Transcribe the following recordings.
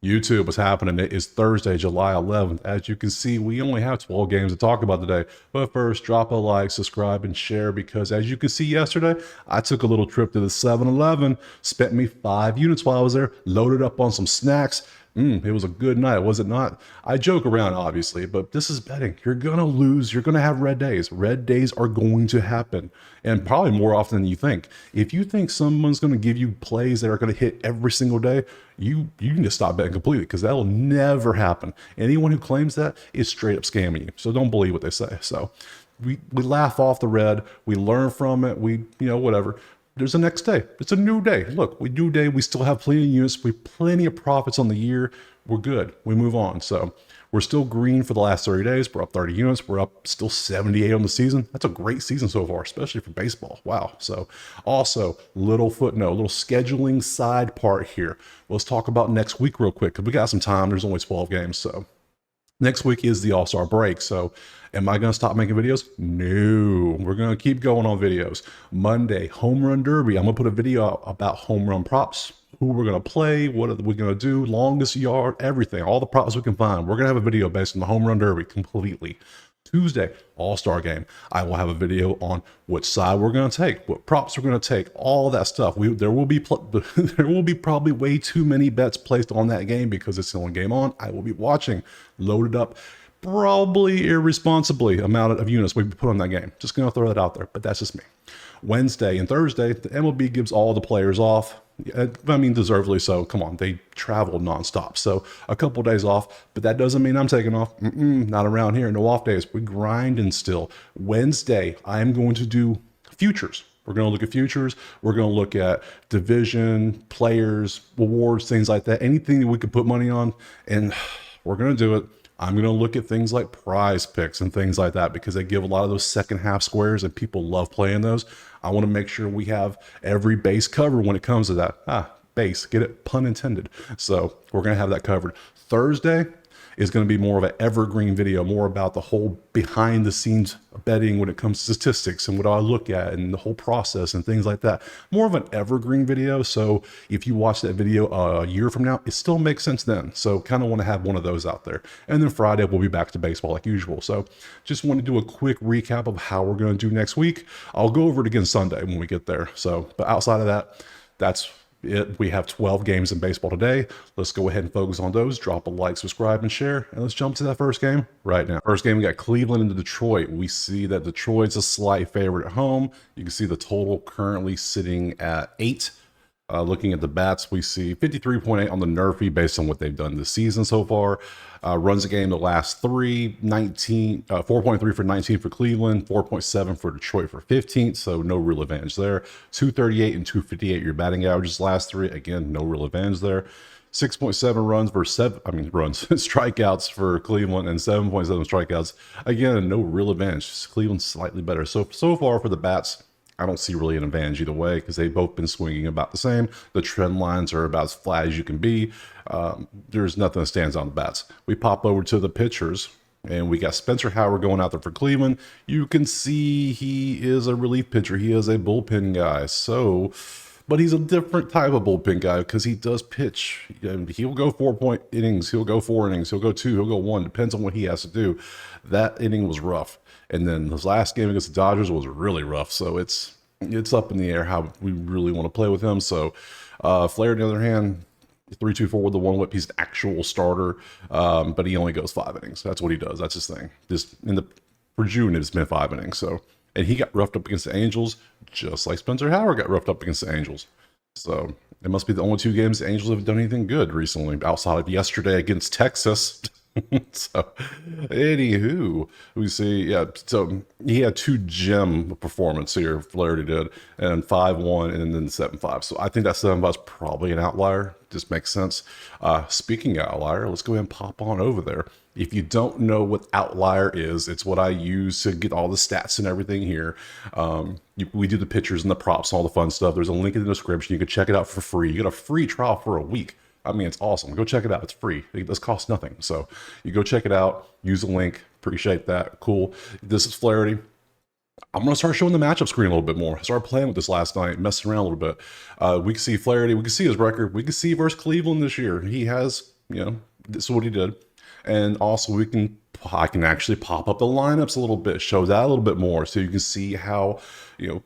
YouTube, what's happening? It is Thursday, July 11th. As you can see, we only have 12 games to talk about today. But first, drop a like, subscribe, and share because as you can see yesterday, I took a little trip to the 7-Eleven, spent me 5 units while I was there, loaded up on some snacks. It was a good night, was it not? I joke around, obviously, but this is betting. You're going to lose. You're going to have red days. Red days are going to happen, and probably more often than you think. If you think someone's going to give you plays that are going to hit every single day, you need to stop betting completely because that will never happen. Anyone who claims that is straight up scamming you. So don't believe what they say. So we laugh off the red. We learn from it. Whatever. There's a next day. It's a new day. Look, new day. We still have plenty of units. We have plenty of profits on the year. We're good. We move on. So we're still green for the last 30 days. We're up 30 units. We're up still 78 on the season. That's a great season so far, especially for baseball. Wow. So also, little footnote, little scheduling side part here. Let's talk about next week real quick because we got some time. There's only 12 games. So next week is the All-Star break. So am I going to stop making videos? No, we're going to keep going on videos. Monday, home run derby. I'm going to put a video out about home run props, who we're going to play, what are we going to do, longest yard, everything, all the props we can find. We're going to have a video based on the home run derby completely. Tuesday, All-Star game. I will have a video on which side we're going to take, what props we're going to take, all that stuff. There will be probably way too many bets placed on that game because it's the only game on. I will be watching, loaded up, probably irresponsibly amount of units we put on that game. Just going to throw that out there, but that's just me. Wednesday and Thursday, the MLB gives all the players off. I mean, deservedly so. Come on, they travel nonstop. So a couple of days off, but that doesn't mean I'm taking off. Not around here. No off days. We grinding still. Wednesday, I am going to do futures. We're going to look at futures. We're going to look at division, players, awards, things like that. Anything that we could put money on, and we're going to do it. I'm going to look at things like prize picks and things like that because they give a lot of those second half squares and people love playing those. I want to make sure we have every base covered when it comes to that. Base, get it, pun intended. So we're going to have that covered. Thursday is going to be more of an evergreen video, more about the whole behind the scenes betting when it comes to statistics and what I look at and the whole process and things like that. More of an evergreen video. So if you watch that video a year from now, it still makes sense then. So kind of want to have one of those out there. And then Friday, we'll be back to baseball like usual. So just want to do a quick recap of how we're going to do next week. I'll go over it again Sunday when we get there. So, but outside of that, that's it. We have 12 games in baseball today. Let's go ahead and focus on those. Drop a like, subscribe, and share. And let's jump to that first game right now. First game, we got Cleveland into Detroit. We see that Detroit's a slight favorite at home. You can see the total currently sitting at 8. Looking at the bats, we see 53.8 on the Nerfy based on what they've done this season so far. Runs a game the last 3, 19, 4.3 for 19 for Cleveland, 4.7 for Detroit for 15th, so no real advantage there. 238 and 258 your batting averages last 3, again, no real advantage there. 6.7 runs versus strikeouts for Cleveland and 7.7 strikeouts. Again, no real advantage. Cleveland's slightly better. So far for the bats, I don't see really an advantage either way because they've both been swinging about the same. The trend lines are about as flat as you can be. There's nothing that stands on the bats. We pop over to the pitchers, and we got Spencer Howard going out there for Cleveland. You can see he is a relief pitcher. He is a bullpen guy. But he's a different type of bullpen guy because he does pitch. He'll go 4 innings. He'll go 4 innings. He'll go 2. He'll go 1. Depends on what he has to do. That inning was rough. And then his last game against the Dodgers was really rough. So it's up in the air how we really want to play with him. So Flair, on the other hand, 3.24 with the 1 whip. He's an actual starter, but he only goes 5 innings. That's what he does. That's his thing. For June, it's been 5 innings. So, and he got roughed up against the Angels, just like Spencer Howard got roughed up against the Angels. So it must be the only 2 games the Angels have done anything good recently, outside of yesterday against Texas. So, anywho, we see, so he had 2 gem performance here, Flaherty did, and 5-1 and then 7-5. So I think that 7-5 is probably an outlier. Just makes sense. Speaking of outlier, let's go ahead and pop on over there. If you don't know what outlier is, it's what I use to get all the stats and everything here. We do the pictures and the props and all the fun stuff. There's a link in the description. You can check it out for free. You get a free trial for a week. I mean, it's awesome. Go check it out. It's free. It does cost nothing. So you go check it out. Use the link. Appreciate that. Cool. This is Flaherty. I'm going to start showing the matchup screen a little bit more. I started playing with this last night, messing around a little bit. We can see Flaherty. We can see his record. We can see versus Cleveland this year. He has You know, this is what he did. And also I can actually pop up the lineups a little bit, show that a little bit more, so you can see how, you know,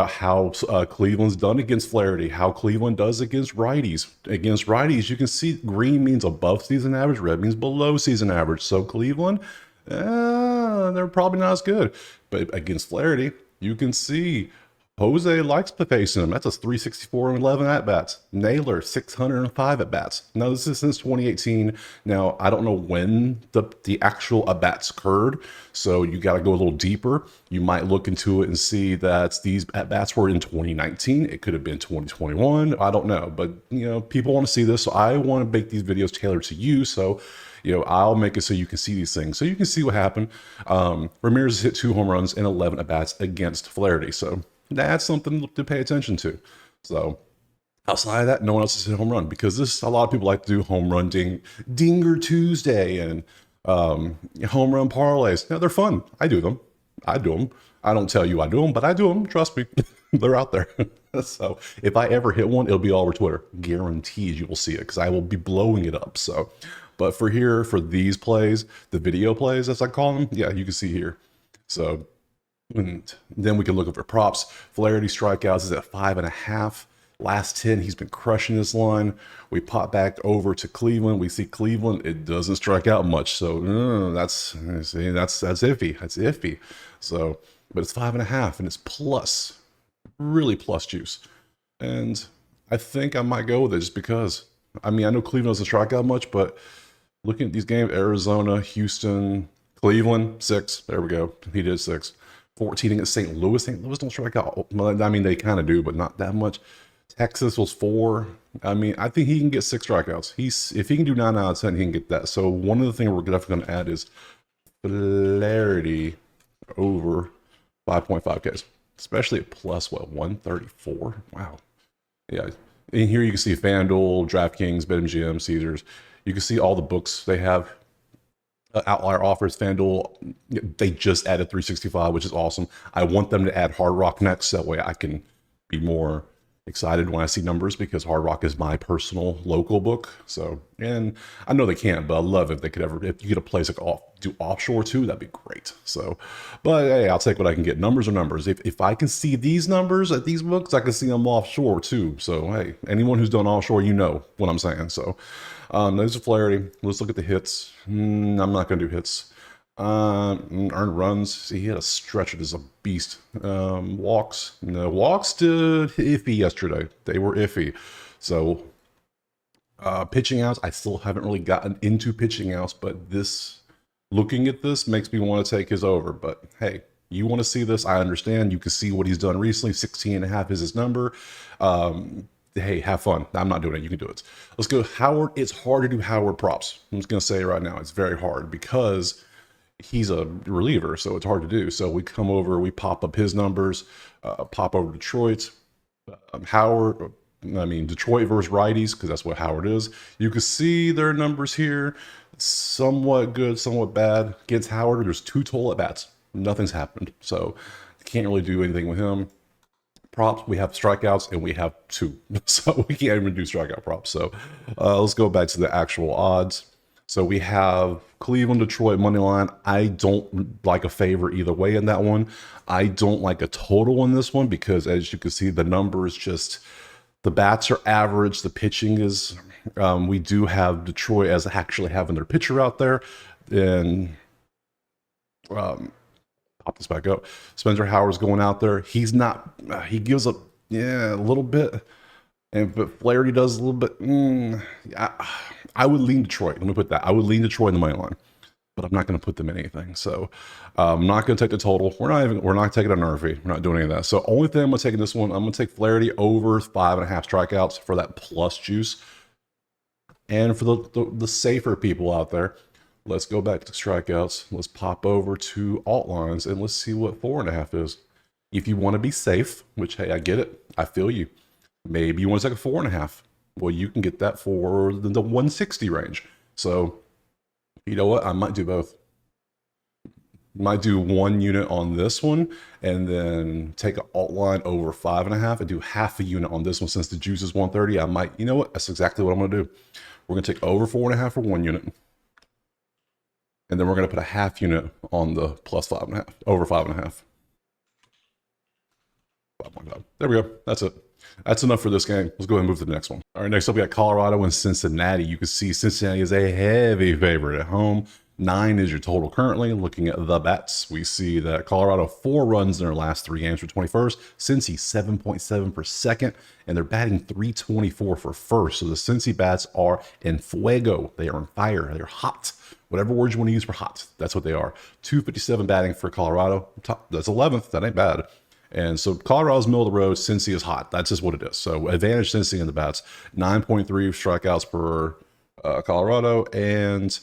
how Cleveland's done against Flaherty, how Cleveland does against righties. Against righties, you can see green means above season average, red means below season average. So Cleveland, they're probably not as good. But against Flaherty, you can see Jose likes facing him. That's a 364 and 11 at-bats. Naylor, 605 at-bats. Now, this is since 2018. Now, I don't know when the actual at-bats occurred, so you got to go a little deeper. You might look into it and see that these at-bats were in 2019. It could have been 2021. I don't know. But, you know, people want to see this, so I want to make these videos tailored to you, so you know, I'll make it so you can see these things. So you can see what happened. Ramirez hit 2 home runs and 11 at-bats against Flaherty. So that's something to pay attention to. So outside of that, no one else has hit a home run, because a lot of people like to do home run Dinger Tuesday and home run parlays. Now, they're fun. I do them. I don't tell you I do them, but I do them. Trust me. They're out there. So if I ever hit one, it'll be all over Twitter. Guaranteed you will see it, because I will be blowing it up. So, but for these plays, the video plays, as I call them, yeah, you can see here. So, and then we can look over props. Flaherty strikeouts is at 5.5. Last 10, he's been crushing this line. We pop back over to Cleveland. We see Cleveland, it doesn't strike out much. So that's iffy. That's iffy. So, but it's 5.5, and it's plus, really plus juice. And I think I might go with it just because, I mean, I know Cleveland doesn't strike out much, but looking at these games, Arizona, Houston, Cleveland, 6. There we go. He did 6. 14 against St. Louis. St. Louis don't strike out. I mean, they kind of do, but not that much. Texas was 4. I mean, I think he can get 6 strikeouts. If he can do 9 out of 10, he can get that. So one of the things we're definitely going to add is Flaherty over 5.5 Ks, especially at plus, 134? Wow. Yeah. In here you can see FanDuel, DraftKings, BetMGM, Caesars. You can see all the books they have. Outlier offers, FanDuel, they just added 365, which is awesome. I want them to add Hard Rock next, that way I can be more excited when I see numbers, because Hard Rock is my personal local book. So, and I know they can't, but I love if they could ever, if you get a place like do offshore too, that'd be great. So, but hey, I'll take what I can get. Numbers are numbers. If I can see these numbers at these books, I can see them offshore too. So hey, anyone who's done offshore, you know what I'm saying. So there's a Flaherty. Let's look at the hits. I'm not going to do hits. Earned runs. See, he had a stretch that is a beast. Walks. No, walks did iffy yesterday. They were iffy. So pitching outs, I still haven't really gotten into pitching outs, but looking at this makes me want to take his over. But hey, you want to see this, I understand. You can see what he's done recently. 16.5 is his number. Hey, have fun. I'm not doing it. You can do it. Let's go Howard. It's hard to do Howard props. I'm just going to say it right now. It's very hard because he's a reliever, so it's hard to do. So we come over, we pop up his numbers, pop over Detroit. Detroit versus righties, because that's what Howard is. You can see their numbers here. Somewhat good, somewhat bad. Against Howard, there's 2 total at-bats. Nothing's happened. So can't really do anything with him. Props, we have strikeouts, and we have 2. So we can't even do strikeout props. So let's go back to the actual odds. So we have Cleveland, Detroit, money line. I don't like a favor either way in that one. I don't like a total in this one because, as you can see, the numbers just, the bats are average. The pitching is, we do have Detroit as actually having their pitcher out there. And pop this back up. Spencer Howard's going out there. He's not, he gives up, a little bit. But Flaherty does a little bit. I would lean Detroit. Let me put that. I would lean Detroit in the money line, but I'm not going to put them in anything. So I'm not going to take the total. We're not taking a Murphy. We're not doing any of that. So only thing I'm going to take in this one, I'm going to take Flaherty over 5.5 strikeouts for that plus juice. And for the safer people out there, let's go back to strikeouts. Let's pop over to alt lines and let's see what 4.5 is. If you want to be safe, which, hey, I get it. I feel you. Maybe you want to take a 4.5. Well, you can get that for the 160 range. So, you know what? I might do both. Might do 1 unit on this one and then take an alt line over 5.5 and do half a unit on this one. Since the juice is 130, I might, you know what? That's exactly what I'm going to do. We're going to take over 4.5 for 1 unit. And then we're going to put a half unit on the plus 5.5, over 5.5. 5.5. There we go. That's it. That's enough for this game. Let's go ahead and move to the next one. All right, next up we got Colorado and Cincinnati. You can see Cincinnati is a heavy favorite at home. 9 is your total currently. Looking at the bets, we see that Colorado 4 runs in their last 3 games for 21st. Cincy 7.7 for second, and they're batting 324 for first. So the Cincy bats are en fuego. They are on fire. They're hot. Whatever words you want to use for hot, that's what they are. 257 batting for Colorado. That's 11th. That ain't bad. And so Colorado's middle of the road. Cincy is hot. That's just what it is. So advantage Cincy in the bats. 9.3 strikeouts per Colorado, and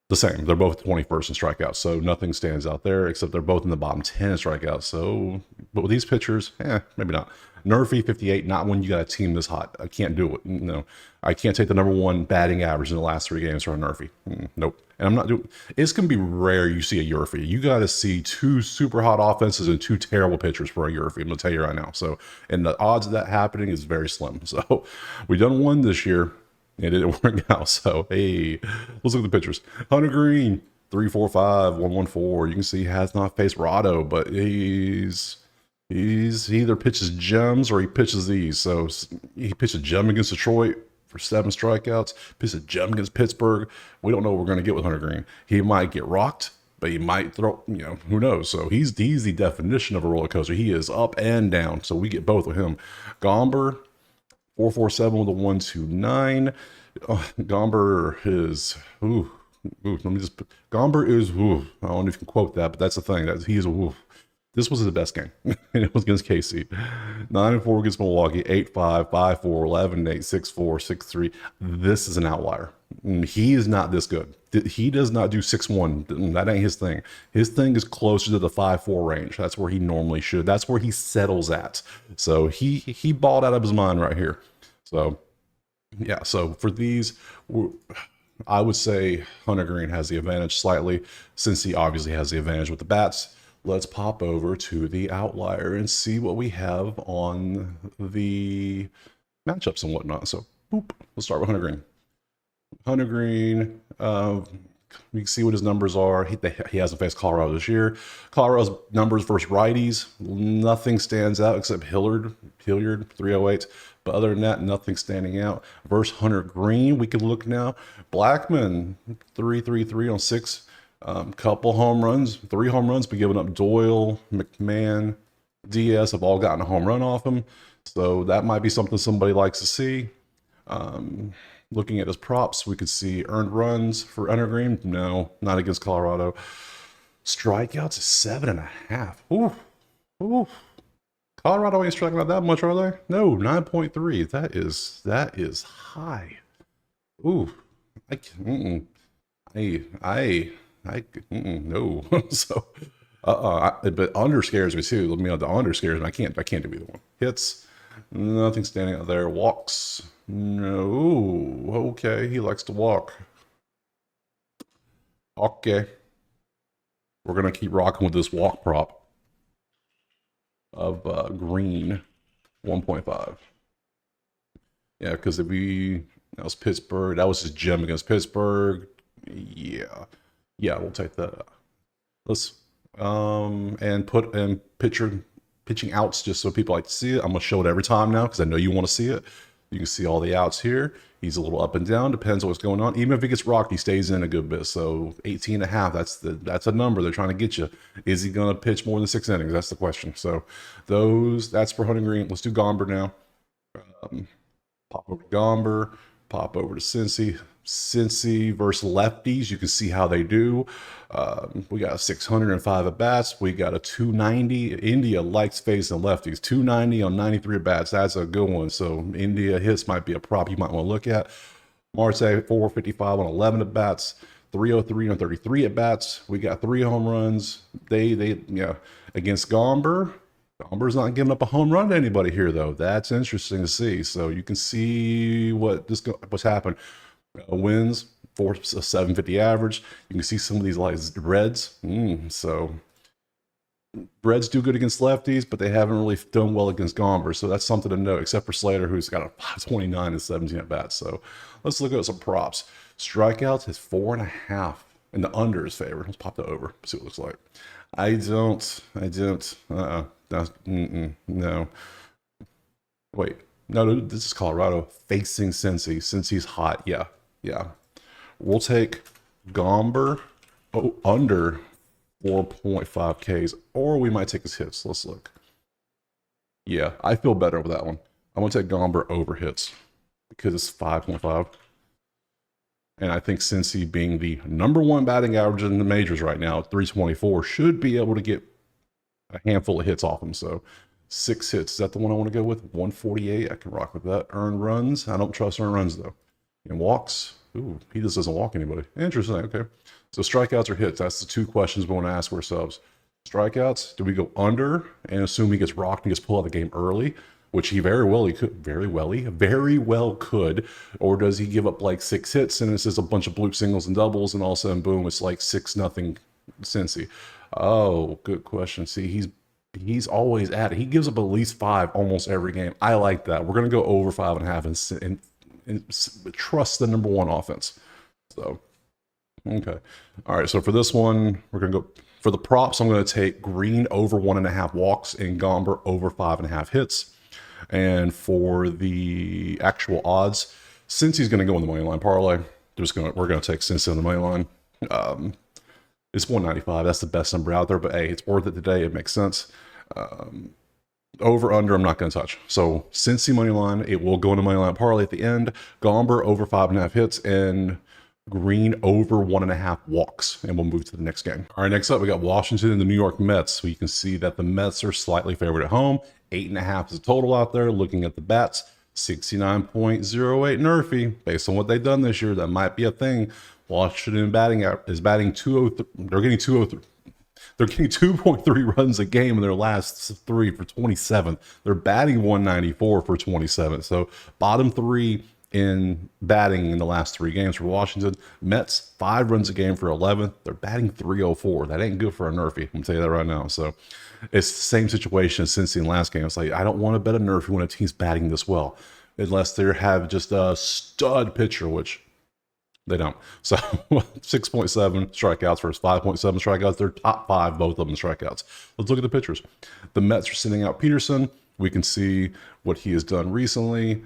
the same. They're both 21st in strikeouts, so nothing stands out there except they're both in the bottom 10 in strikeouts. So, but with these pitchers, maybe not. Nerfy 58, not when you got a team this hot. I can't do it. No, I can't take the #1 batting average in the last 3 games for a Nerfy. Nope. And I'm not doing. It's gonna be rare you see a Nerfy. You got to see 2 super hot offenses and 2 terrible pitchers for a Nerfy. I'm gonna tell you right now. So, and the odds of that happening is very slim. So, we done 1 this year. It didn't work out. So, hey, let's look at the pitchers. Hunter Green, 345, 114. You can see he has not faced Rado, but he either pitches gems or he pitches these. So he pitched a gem against Detroit for 7 strikeouts, pitched a gem against Pittsburgh. We don't know what we're going to get with Hunter Green. He might get rocked, but he might throw, who knows? So he's the definition of a roller coaster. He is up and down. So we get both with him. Gomber, 447 with a 129. Gomber is, Gomber is, I don't know if you can quote that, but that's the thing. This was his best game, and it was against KC. 9-4 against Milwaukee, 8-5, 5-4, 11-8, 6-4, 6-3. This is an outlier. He is not this good. He does not do 6-1. That ain't his thing. His thing is closer to the 5-4 range. That's where he normally should. That's where he settles at. So he balled out of his mind right here. So, yeah. So for these, I would say Hunter Green has the advantage slightly, since he obviously has the advantage with the bats. Let's pop over to the outlier and see what we have on the matchups and whatnot. So, boop. Let's start with Hunter Green. Hunter Green, we can see what his numbers are. He hasn't faced Colorado this year. Colorado's numbers versus righties, nothing stands out except Hilliard 308. But other than that, nothing standing out. Versus Hunter Green, we can look now. Blackman, 333 on 6. Couple home runs, 3 home runs, but giving up. Doyle, McMahon, Diaz have all gotten a home run off him. So that might be something somebody likes to see. Looking at his props, we could see earned runs for Hunter Green. No, not against Colorado. Strikeouts is 7.5. Ooh. Colorado ain't striking out that much, are they? No, 9.3. That is high. Ooh, no. So, but under scares me too. Let me know the under scares me. I can't do either one. Hits, nothing standing out there. Walks, no. Okay, he likes to walk. Okay, we're gonna keep rocking with this walk prop of Green 1.5. Yeah, because that was Pittsburgh. That was his gem against Pittsburgh. Yeah, we'll take that. Let's and put in pitching outs just so people like to see it. I'm gonna show it every time now because I know you want to see it. You can see all the outs here. He's a little up and down, depends on what's going on. Even if he gets rocked, he stays in a good bit. So 18.5, that's a number they're trying to get you. Is he gonna pitch more than 6 innings? That's the question. So that's for Hunter Green. Let's do Gomber now. Pop over to Gomber, pop over to Cincy. Cincy versus lefties, you can see how they do. We got a 605 at bats. We got a 290. India likes facing lefties. 290 on 93 at bats. That's a good one. So India hits might be a prop you might want to look at. Marte 455 on 11 at bats. 303 on 33 at bats. We got 3 home runs. Against Gomber. Gomber's not giving up a home run to anybody here though. That's interesting to see. So you can see what's happened. Wins, 750 average. You can see some of these like reds. So Reds do good against lefties, but they haven't really done well against Gomber. So that's something to note, except for Slater, who's got a 529 and 17 at bats. So let's look at some props. Strikeouts is 4.5, and the under is favored. Let's pop the over, see what it looks like. I don't. No. Wait. No, this is Colorado facing Cincy. Cincy's hot. Yeah. We'll take Gomber under 4.5 Ks, or we might take his hits. Let's look. Yeah, I feel better with that one. I'm going to take Gomber over hits because it's 5.5. And I think Cincy, being the #1 batting average in the majors right now at 324, should be able to get a handful of hits off him. So 6 hits. Is that the one I want to go with? 148. I can rock with that. Earned runs. I don't trust earned runs, though. And walks. Ooh, he just doesn't walk anybody. Interesting. Okay. So strikeouts or hits? That's the 2 questions we want to ask ourselves. Strikeouts, do we go under and assume he gets rocked and gets pulled out of the game early, which he very well could, or does he give up like 6 hits and it's just a bunch of bloop singles and doubles, and all of a sudden, boom, it's like 6-0 Cincy? Oh, good question. See, he's always at it. He gives up at least 5 almost every game. I like that. We're gonna go over 5.5 and trust the #1 offense. So, okay, all right. So for this one, we're gonna go. For the props, I'm going to take Green over 1.5 walks and Gomber over 5.5 hits. And for the actual odds, since he's going to go in the money line parlay, we're going to take Cincy on the money line. It's 195. That's the best number out there, but hey, it's worth it today. It makes sense. Over under, I'm not going to touch. So Cincy money line, it will go in the money line parlay at the end. Gomber over 5.5 hits and Green over 1.5 walks, and we'll move to the next game. All right, next up, we got Washington and the New York Mets. So you can see that the Mets are slightly favored at home. 8.5 is the total out there. Looking at the bats, 69.08 NERFI. Based on what they've done this year, that might be a thing. Washington is batting 203. They're getting 203. They're getting 2.3 runs a game in their last 3 for 27th. They're batting 194 for 27th. So bottom 3 in batting in the last 3 games for Washington. Mets, 5 runs a game for 11th. They're batting 304. That ain't good for a NERFI. I'm going to tell you that right now. So it's the same situation as Cincy in last game. It's like, I don't want to bet a NERFI when a team's batting this well, unless they have just a stud pitcher, which they don't. So 6.7 strikeouts versus 5.7 strikeouts. They're top 5, both of them strikeouts. Let's look at the pitchers. The Mets are sending out Peterson. We can see what he has done recently.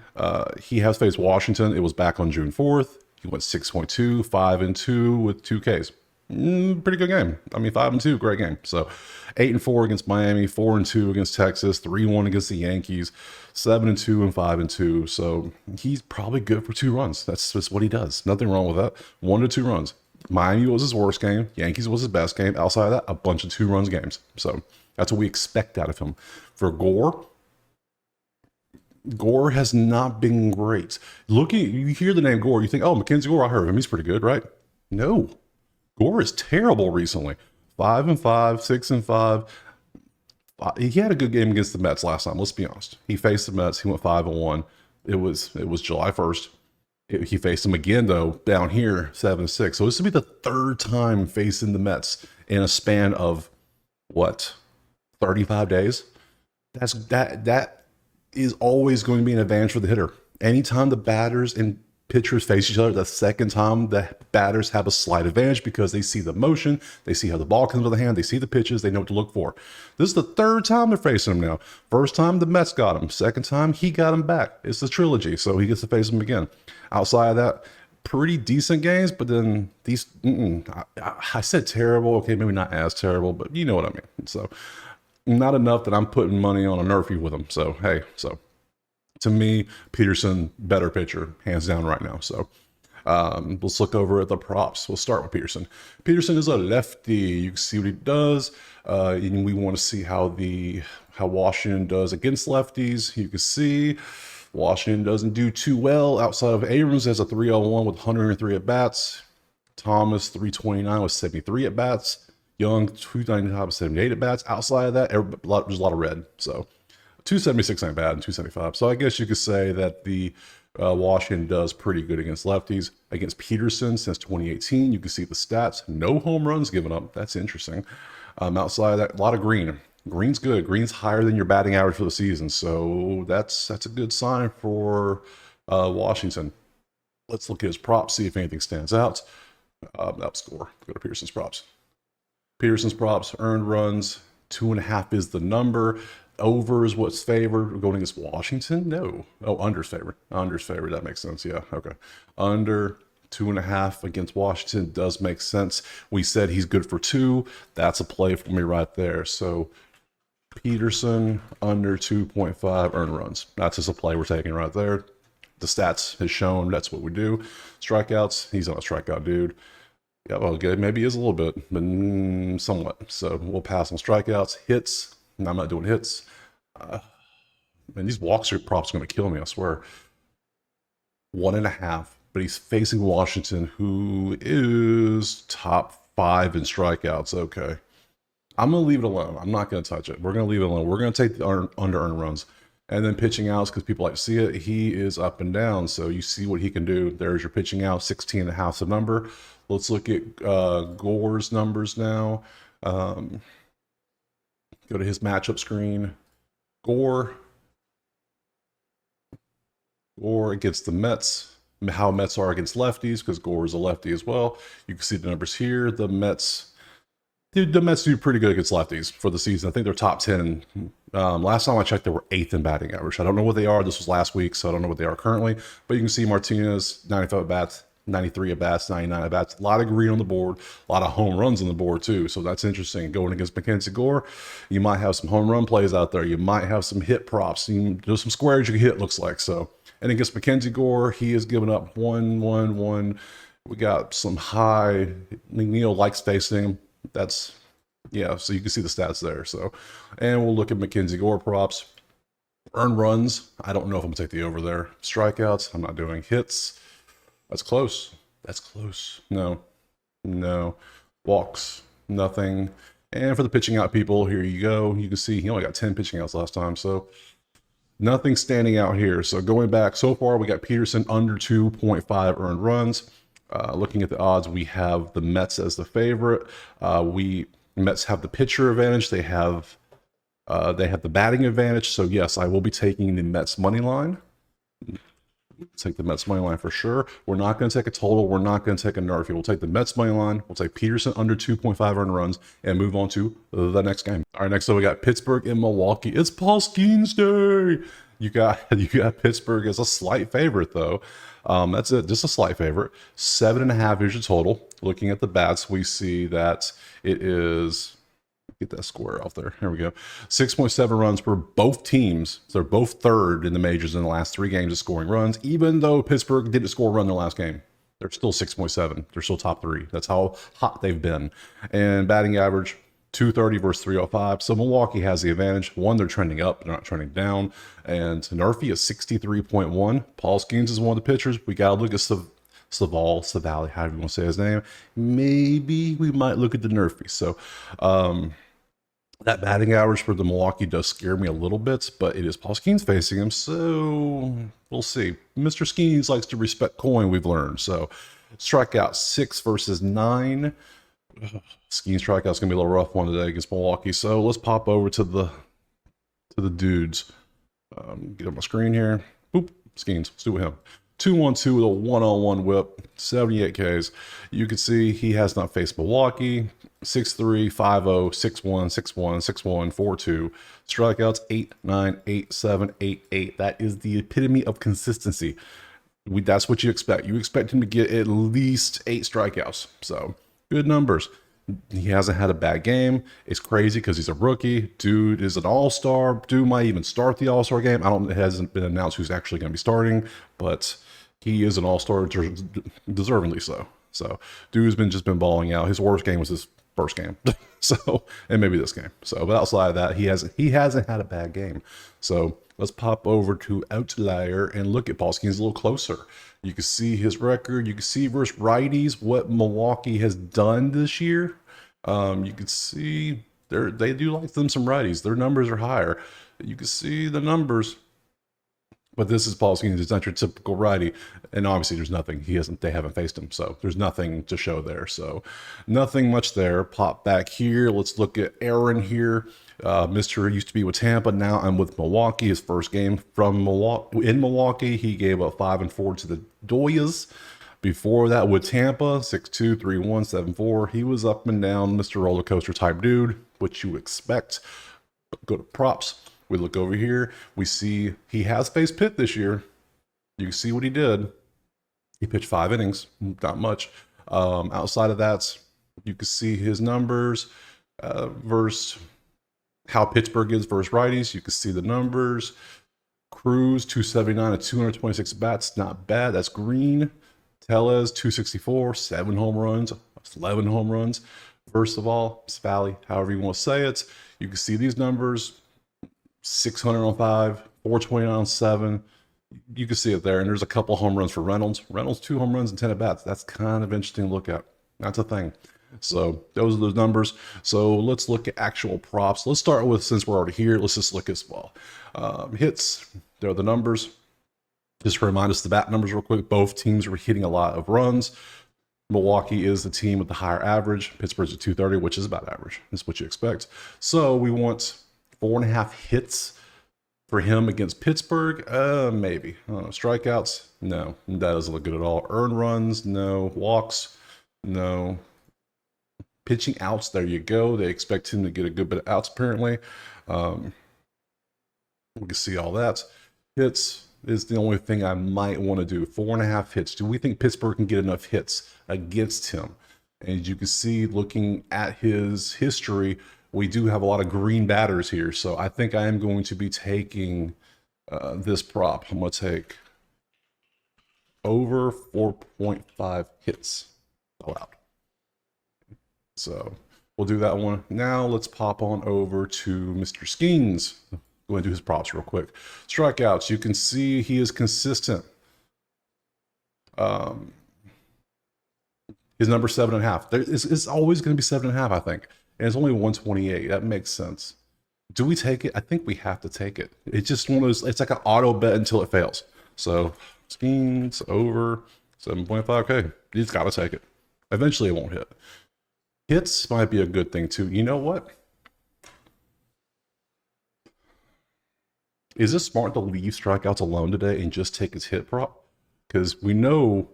He has faced Washington. It was back on June 4th. He went 6.2, 5-2 with 2 Ks. Pretty good game. I mean, 5-2, great game. So 8-4 against Miami, 4-2 against Texas, 3-1 against the Yankees, 7-2 and 5-2. So he's probably good for 2 runs. That's just what he does. Nothing wrong with that. 1 to 2 runs. Miami was his worst game. Yankees was his best game. Outside of that, a bunch of 2 runs games. So that's what we expect out of him. For Gore has not been great. You hear the name Gore, you think, oh, Mackenzie Gore, I heard of him. He's pretty good, right? No. Gore is terrible recently. 5-5, 6-5. He had a good game against the Mets last time. Let's be honest. He faced the Mets. He went 5-1. It was July 1st. He faced them again, though, down here, 7-6. So this would be the 3rd time facing the Mets in a span of, what, 35 days? That is always going to be an advantage for the hitter. Anytime the batters and pitchers face each other, the second time the batters have a slight advantage because they see the motion, they see how the ball comes with the hand, they see the pitches, they know what to look for. This is the 3rd time they're facing him now. First time the Mets got him. Second time he got him back. It's the trilogy, so he gets to face him again. Outside of that, pretty decent games, but then these, I said terrible. Okay, maybe not as terrible, but you know what I mean. So not enough that I'm putting money on a NERFI with him. So, hey, to me, Peterson, better pitcher, hands down right now. So let's look over at the props. We'll start with Peterson. Peterson is a lefty. You can see what he does. And we want to see how Washington does against lefties. You can see Washington doesn't do too well outside of Abrams has a 301 with 103 at-bats. Thomas, 329 with 73 at-bats. Young, 295 with 78 at-bats. Outside of that, there's a lot of red. So 276 ain't bad and 275. So I guess you could say that the Washington does pretty good against lefties. Against Peterson since 2018, you can see the stats. No home runs given up. That's interesting. Outside of that, a lot of green. Green's good. Green's higher than your batting average for the season, so that's a good sign for Washington. Let's look at his props, see if anything stands out. That score. Go to Peterson's props. Peterson's props, earned runs, 2.5 is the number. Over is what's favored. We're going against Washington? No. Oh, under's favored. Under's favored. That makes sense. Yeah. Okay. Under 2.5 against Washington does make sense. We said he's good for 2. That's a play for me right there. So Peterson under 2.5 earned runs. That's just a play we're taking right there. The stats has shown that's what we do. Strikeouts, he's not a strikeout dude. Yeah, well, good. Maybe he is a little bit, but somewhat. So we'll pass on strikeouts. Hits, I'm not doing hits. And these walk street props are going to kill me, I swear. 1.5, but he's facing Washington, who is top 5 in strikeouts. Okay. I'm going to leave it alone. I'm not going to touch it. We're going to leave it alone. We're going to take the under earned runs. And then pitching outs, because people like to see it, he is up and down. So you see what he can do. There's your pitching out, 16.5 the number. Let's look at Gore's numbers now. Go to his matchup screen. Gore against the Mets. How Mets are against lefties, because Gore is a lefty as well. You can see the numbers here. The Mets do pretty good against lefties for the season. I think they're top 10. Last time I checked, they were 8th in batting average. I don't know what they are. This was last week, so I don't know what they are currently. But you can see Martinez, 95 at bats, 93 at bats, 99 at bats. A lot of green on the board, a lot of home runs on the board too. So that's interesting. Going against Mackenzie Gore, you might have some home run plays out there. You might have some hit props. There's some squares you can hit, looks like. So, and against Mackenzie Gore, he has given up 1-1-1. We got some high. McNeil likes facing him. That's, yeah, so you can see the stats there. So, and we'll look at Mackenzie Gore props. Earned runs, I don't know if I'm going to take the over there. Strikeouts, I'm not doing. Hits, that's close. That's close. No. Walks, nothing. And for the pitching out people, here you go. You can see he only got 10 pitching outs last time. So nothing standing out here. So going back so far, we got Peterson under 2.5 earned runs. Looking at the odds, we have the Mets as the favorite. Mets have the pitcher advantage. They have the batting advantage. So yes, I will be taking the Mets money line. Take the Mets money line for sure. We're not going to take a total. We're not going to take a Nerfy. We'll take the Mets money line. We'll take Peterson under 2.5 earned runs and move on to the next game. All right, next up we got Pittsburgh and Milwaukee. It's Paul Skeens Day. You got Pittsburgh as a slight favorite though. That's it, just a slight favorite. 7.5 is your total. Looking at the bats, we see that it is, get that square off there. Here we go. 6.7 runs for both teams. So they're both third in the majors in the last 3 games of scoring runs, even though Pittsburgh didn't score a run in the last game. They're still 6.7. They're still top 3. That's how hot they've been. And batting average, 230 versus 305. So Milwaukee has the advantage. One, they're trending up, they're not trending down. And Nerfy is 63.1. Paul Skeens is one of the pitchers. We got to look at Savali, however you want to say his name. Maybe we might look at the Nerfy. So that batting average for the Milwaukee does scare me a little bit, but it is Paul Skeens facing him. So we'll see. Mr. Skeens likes to respect coin, we've learned. So strikeout 6 versus 9. Skeens strikeout's gonna be a little rough one today against Milwaukee. So let's pop over to the dudes. Get on my screen here. Boop, Skeens. Let's do with him. 2-1-2 with a 1-on-1 whip, 78 Ks. You can see he has not faced Milwaukee. 6-3, 5-0, 6-1, 6-1, 6-1, 4-2. Strikeouts 8, 9, 8, 7, 8, 8. That is the epitome of consistency. That's what you expect. You expect him to get at least 8 strikeouts. So good numbers. He hasn't had a bad game. It's crazy because he's a rookie. Dude is an all-star. Dude might even start the all-star game. It hasn't been announced who's actually going to be starting, but he is an all-star, deservingly so. So dude's just been balling out. His worst game was his first game. So, and maybe this game. So, but outside of that, he hasn't had a bad game. So let's pop over to Outlier and look at Paul Skeens a little closer. You can see his record. You can see versus righties what Milwaukee has done this year. You can see they do like them some righties. Their numbers are higher. You can see the numbers. But this is Paul Skeens. It's not your typical righty, and obviously there's nothing. They haven't faced him, so there's nothing to show there. So nothing much there. Pop back here. Let's look at Aaron here. Mr. used to be with Tampa. Now I'm with Milwaukee. His first game from Milwaukee, he gave up 5-4 to the Doyas. Before that with Tampa, 6-2, 3-1, 7-4. He was up and down, Mr. Roller Coaster type dude, which you expect. Go to props. We look over here. We see he has faced Pitt this year. You can see what he did. He pitched 5 innings, not much. Outside of that, you can see his numbers versus how Pittsburgh is versus righties. You can see the numbers. Cruz, 279 and 226 bats. Not bad. That's green. Tellez, 264, 7 home runs. 11 home runs. First of all, Spally, however you want to say it. You can see these numbers. 600 on 5, 429 on 7. You can see it there. And there's a couple home runs for Reynolds. Reynolds, 2 home runs and 10 at bats. That's kind of interesting to look at. That's a thing. So those are those numbers. So let's look at actual props. Let's start with, since we're already here, let's just look as well. Hits, there are the numbers. Just to remind us the bat numbers real quick. Both teams were hitting a lot of runs. Milwaukee is the team with the higher average. Pittsburgh's at 230, which is about average. That's what you expect. So we want 4.5 hits for him against Pittsburgh. Maybe. Strikeouts? No, that doesn't look good at all. Earned runs? No. Walks? No. Pitching outs? There you go. They expect him to get a good bit of outs, apparently. We can see all that. Hits is the only thing I might want to do. 4.5 hits. Do we think Pittsburgh can get enough hits against him? And you can see, looking at his history, we do have a lot of green batters here. So I think I am going to be taking this prop. I'm going to take over 4.5 hits allowed. So we'll do that one. Now let's pop on over to Mr. Skeens. Go ahead and do his props real quick. Strikeouts, you can see he is consistent. His number 7.5. It's always going to be 7.5, I think. And it's only 128. That makes sense. Do we take it? I think we have to take it. It's just one of those, it's like an auto bet until it fails. So Skeens over 7.5. Okay, you just got to take it. Eventually it won't hit. Hits might be a good thing too. You know what? Is it smart to leave strikeouts alone today and just take his hit prop? Because we know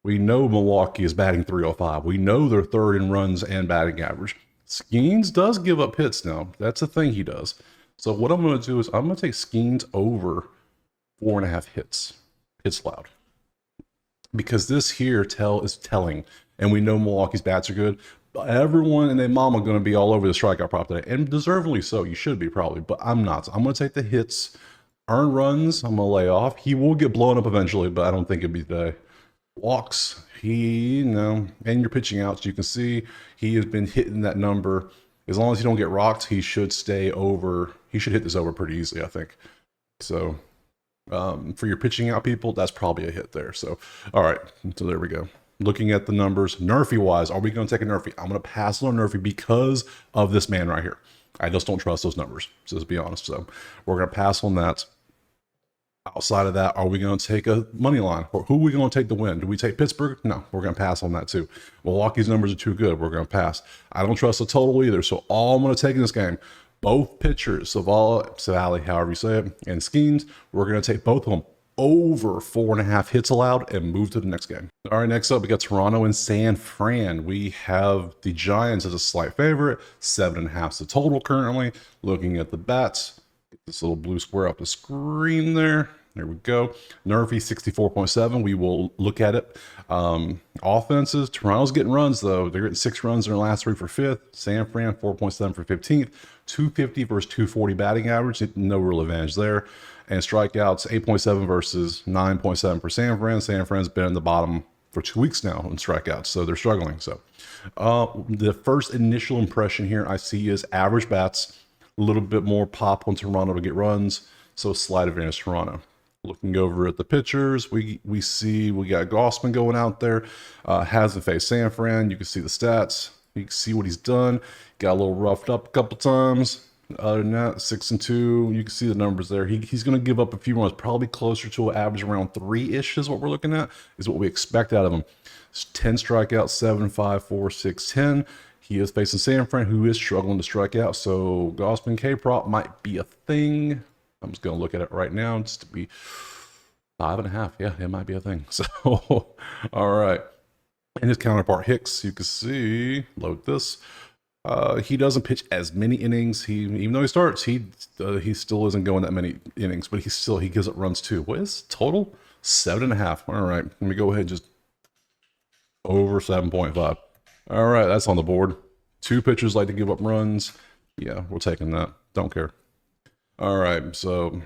Milwaukee is batting 305. We know they're third in runs and batting average. Skeens does give up hits now. That's a thing he does. So what I'm going to do is I'm going to take Skeens over 4.5 hits. Hits loud. Because this here is telling. And we know Milwaukee's bats are good. Everyone and their mama going to be all over the strikeout prop today, and deservedly so. You should be probably, but I'm not. I'm going to take the hits. Earned runs, I'm going to lay off. He will get blown up eventually, but I don't think it'll be today. Walks, and your pitching outs, you can see he has been hitting that number. As long as he don't get rocked, he should stay over. He should hit this over pretty easily, I think. So for your pitching out people, that's probably a hit there. So, all right, so there we go. Looking at the numbers, Nerfy wise, are we going to take a Nerfy? I'm going to pass on Nerfy because of this man right here. I just don't trust those numbers, so to be honest. So we're going to pass on that. Outside of that, are we going to take a money line? Or who are we going to take to win? Do we take Pittsburgh? No, we're going to pass on that too. Milwaukee's numbers are too good. We're going to pass. I don't trust the total either. So all I'm going to take in this game, both pitchers, Sally, however you say it, and Skeens, we're going to take both of them over 4.5 hits allowed and move to the next game. All right, next up, we got Toronto and San Fran. We have the Giants as a slight favorite, 7.5 is the total currently. Looking at the bats, get this little blue square up the screen there. There we go. Nerfy 64.7. We will look at it. Offenses, Toronto's getting runs though. They're getting 6 runs in their last 3 for 5th. San Fran 4.7 for 15th. 250 versus 240 batting average. No real advantage there. And strikeouts 8.7 versus 9.7 for San Fran. San Fran's been in the bottom for 2 weeks now in strikeouts, so they're struggling. So the first initial impression here I see is average bats, a little bit more pop on Toronto to get runs, so slight advantage Toronto. Looking over at the pitchers, we see we got Gossman going out there, hasn't faced San Fran. You can see the stats. You can see what he's done. Got a little roughed up a couple times. Other than that, 6-2. You can see the numbers there. He's going to give up a few runs, probably closer to an average around 3-ish is what we're looking at, is what we expect out of him. 10 strikeouts, 7, 5, 4, 6, 10. He is facing San Fran, who is struggling to strike out. So Gausman K prop might be a thing. I'm just going to look at it right now just to be 5.5. Yeah, it might be a thing. So, all right. And his counterpart Hicks, you can see, load this. He doesn't pitch as many innings. Even though he starts, he still isn't going that many innings, but he gives it runs too. What is total? 7.5. All right, let me go ahead and just over 7.5. All right, that's on the board. 2 pitchers like to give up runs. Yeah, we're taking that. Don't care. All right, so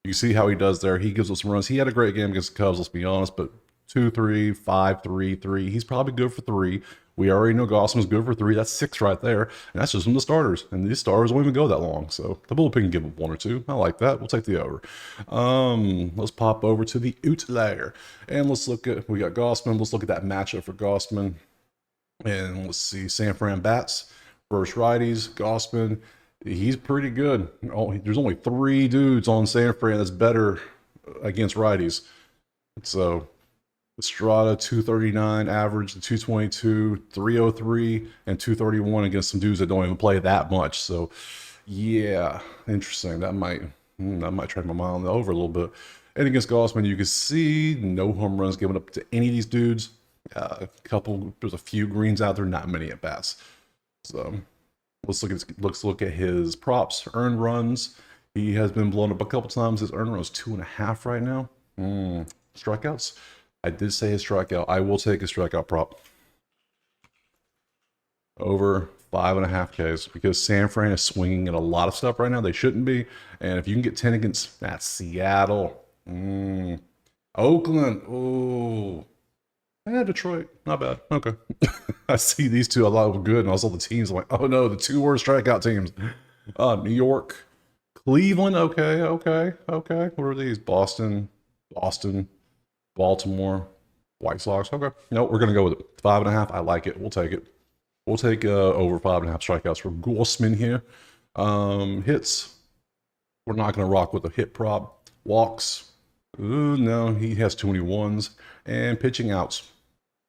you see how he does there. He gives us some runs. He had a great game against the Cubs, let's be honest, but 2-3, 5-3, 3. He's probably good for 3. We already know Gausman's good for 3. That's 6 right there. And that's just from the starters. And these starters won't even go that long. So the bullpen can give up 1 or 2. I like that. We'll take the over. Let's pop over to the outlier. And let's look at, we got Gausman. Let's look at that matchup for Gausman. And let's see, San Fran bats versus righties. Gausman, he's pretty good. There's only 3 dudes on San Fran that's better against righties. So Estrada 239 average, 222, 303, and 231 against some dudes that don't even play that much. So yeah, interesting. That might track my mind on the over a little bit. And against Gausman, you can see no home runs given up to any of these dudes. There's a few greens out there, not many at bats. So let's look at his props, earned runs. He has been blown up a couple times. His earned run is 2.5 right now. Strikeouts. I did say his strikeout. I will take his strikeout prop over 5.5 Ks because San Fran is swinging at a lot of stuff right now. They shouldn't be. And if you can get 10 against that Seattle, Oakland, oh. Yeah, Detroit, not bad. Okay. I see these two a lot of good, and I saw the teams. I'm like, oh no, the 2 worst strikeout teams. New York, Cleveland. Okay. What are these? Boston, Baltimore, White Sox. Okay. No, we're gonna go with it. 5.5. I like it. We'll take it. We'll take over 5.5 strikeouts for Gausman here. Hits. We're not gonna rock with a hit prop. Walks. Ooh, no, he has too many ones. And pitching outs.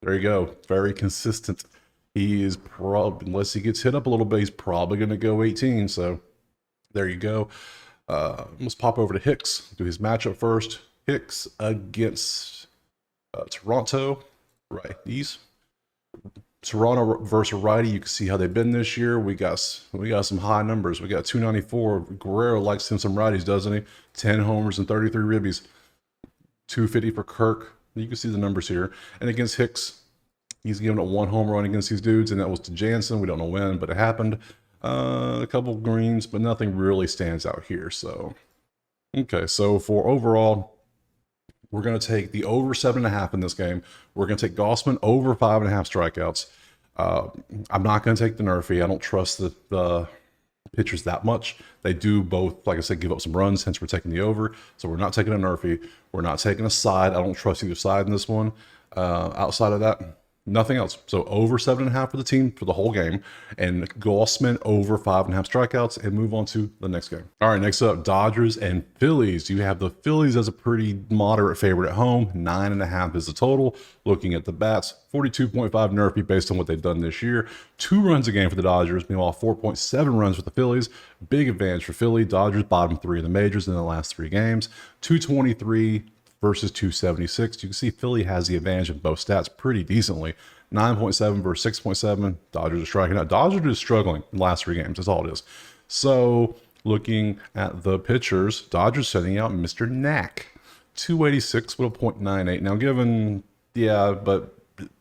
There you go. Very consistent. He is probably, unless he gets hit up a little bit, he's probably going to go 18. So there you go. Let's pop over to Hicks. Do his matchup first. Hicks against Toronto. Righties. Toronto versus righty. You can see how they've been this year. We got some high numbers. We got 294. Guerrero likes him some righties, doesn't he? 10 homers and 33 ribbies. 250 for Kirk. You can see the numbers here. And against Hicks, he's given a 1 home run against these dudes, and that was to Jansen. We don't know when, but it happened. A couple of greens, but nothing really stands out here. So, okay. So for overall, we're going to take the over 7.5 in this game. We're going to take Gausman over 5.5 strikeouts. I'm not going to take the Nerfy. I don't trust the pitchers that much. They do both, like I said, give up some runs, hence we're taking the over. So we're not taking a Nerfy. We're not taking a side. I don't trust either side in this one. Outside of that, nothing else. So over 7.5 for the team for the whole game, and Gausman over 5.5 strikeouts, and move on to the next game. All right, next up, Dodgers and Phillies. You have the Phillies as a pretty moderate favorite at home. 9.5 is the total. Looking at the bats, 42.5 Nerfy based on what they've done this year. 2 runs a game for the Dodgers, meanwhile 4.7 runs for the Phillies. Big advantage for Philly. Dodgers bottom 3 in the majors in the last 3 games. 223 versus 276. You can see Philly has the advantage in both stats pretty decently. 9.7 versus 6.7. Dodgers are striking out. Dodgers are struggling in the last 3 games. That's all it is. So looking at the pitchers, Dodgers sending out Mr. Knack. 286 with a .98. Now given, yeah, but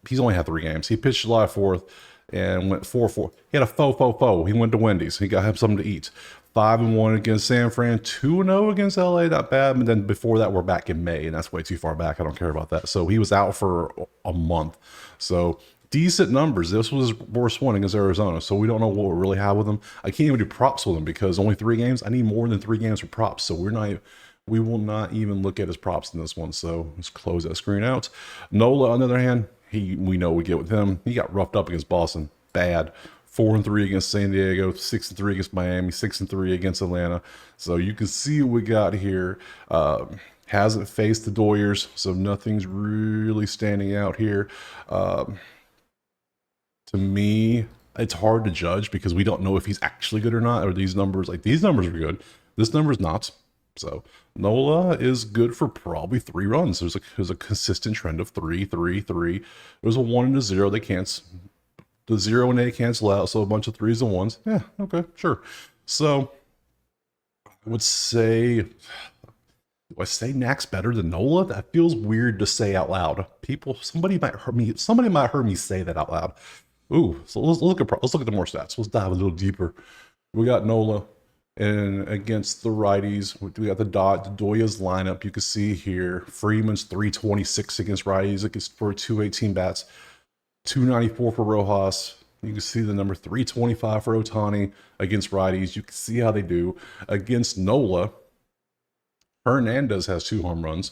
he's only had 3 games. He pitched July 4th and went 4-4. He had a faux. He went to Wendy's. He got him something to eat. 5-1 against San Fran, 2-0 against LA, not bad. But then before that, we're back in May, and that's way too far back. I don't care about that. So he was out for a month. So decent numbers. This was his worst one against Arizona. So we don't know what we really have with him. I can't even do props with him because only 3 games. I need more than 3 games for props. So we will not even look at his props in this one. So let's close that screen out. Nola, on the other hand, we know we get with him. He got roughed up against Boston. Bad. 4-3 against San Diego, 6-3 against Miami, 6-3 against Atlanta. So you can see what we got here. Hasn't faced the Doyers, so nothing's really standing out here. To me, it's hard to judge because we don't know if he's actually good or not. Or these numbers are good. This number is not. So Nola is good for probably 3 runs. There's a consistent trend of 3, 3, 3. There's a 1 and a 0. The 0 and A cancel out, so a bunch of 3s and 1s. Yeah, okay, sure. So I would say, do I say Nack's better than Nola? That feels weird to say out loud. Somebody might hear me say that out loud. Ooh, so let's look at the more stats. Let's dive a little deeper. We got Nola, and against the righties, we got the Doya's lineup. You can see here, Freeman's 326 against righties for 218 bats, 294 for Rojas. You can see the number 325 for Ohtani against righties. You can see how they do. Against Nola, Hernandez has 2 home runs,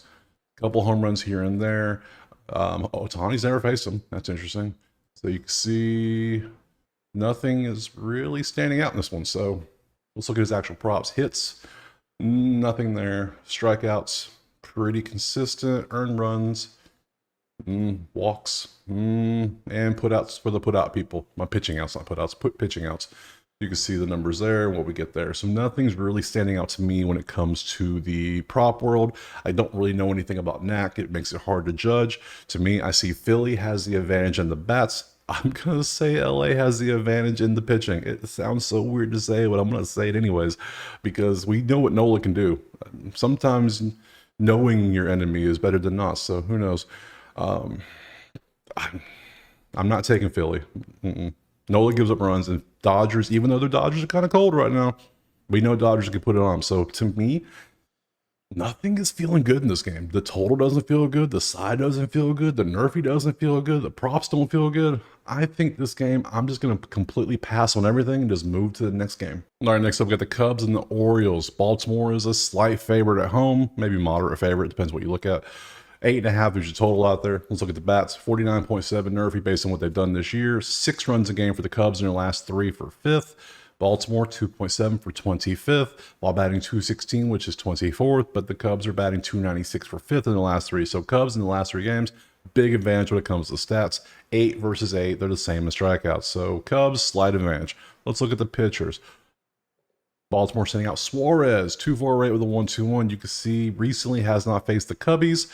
a couple home runs here and there. Ohtani's never faced him. That's interesting. So you can see nothing is really standing out in this one. So let's look at his actual props. Hits, nothing there. Strikeouts, pretty consistent. Earned runs, walks, and putouts for the putout people. My pitching outs, not putouts, pitching outs. You can see the numbers there, what we get there. So nothing's really standing out to me when it comes to the prop world. I don't really know anything about Knack. It makes it hard to judge. To me, I see Philly has the advantage in the bats. I'm going to say LA has the advantage in the pitching. It sounds so weird to say, but I'm going to say it anyways, because we know what Nola can do. Sometimes knowing your enemy is better than not, so who knows. I'm not taking Philly. Nola gives up runs, and Dodgers, even though the Dodgers are kind of cold right now, we know Dodgers can put it on. So to me, nothing is feeling good in this game. The total doesn't feel good. The side doesn't feel good. The Nerfy doesn't feel good. The props don't feel good. I think this game, I'm just going to completely pass on everything and just move to the next game. All right, next up, we got the Cubs and the Orioles. Baltimore is a slight favorite at home, maybe moderate favorite. Depends what you look at. 8.5, there's your total out there. Let's look at the bats. 49.7 Nerfy based on what they've done this year. 6 runs a game for the Cubs in their last 3 for 5th. Baltimore 2.7 for 25th, while batting 216, which is 24th. But the Cubs are batting 296 for 5th in the last 3. So Cubs in the last 3 games, big advantage when it comes to stats. 8 versus 8, they're the same as strikeouts. So Cubs, slight advantage. Let's look at the pitchers. Baltimore sending out Suarez, 2.48 rate with a 1.21. You can see recently has not faced the Cubbies.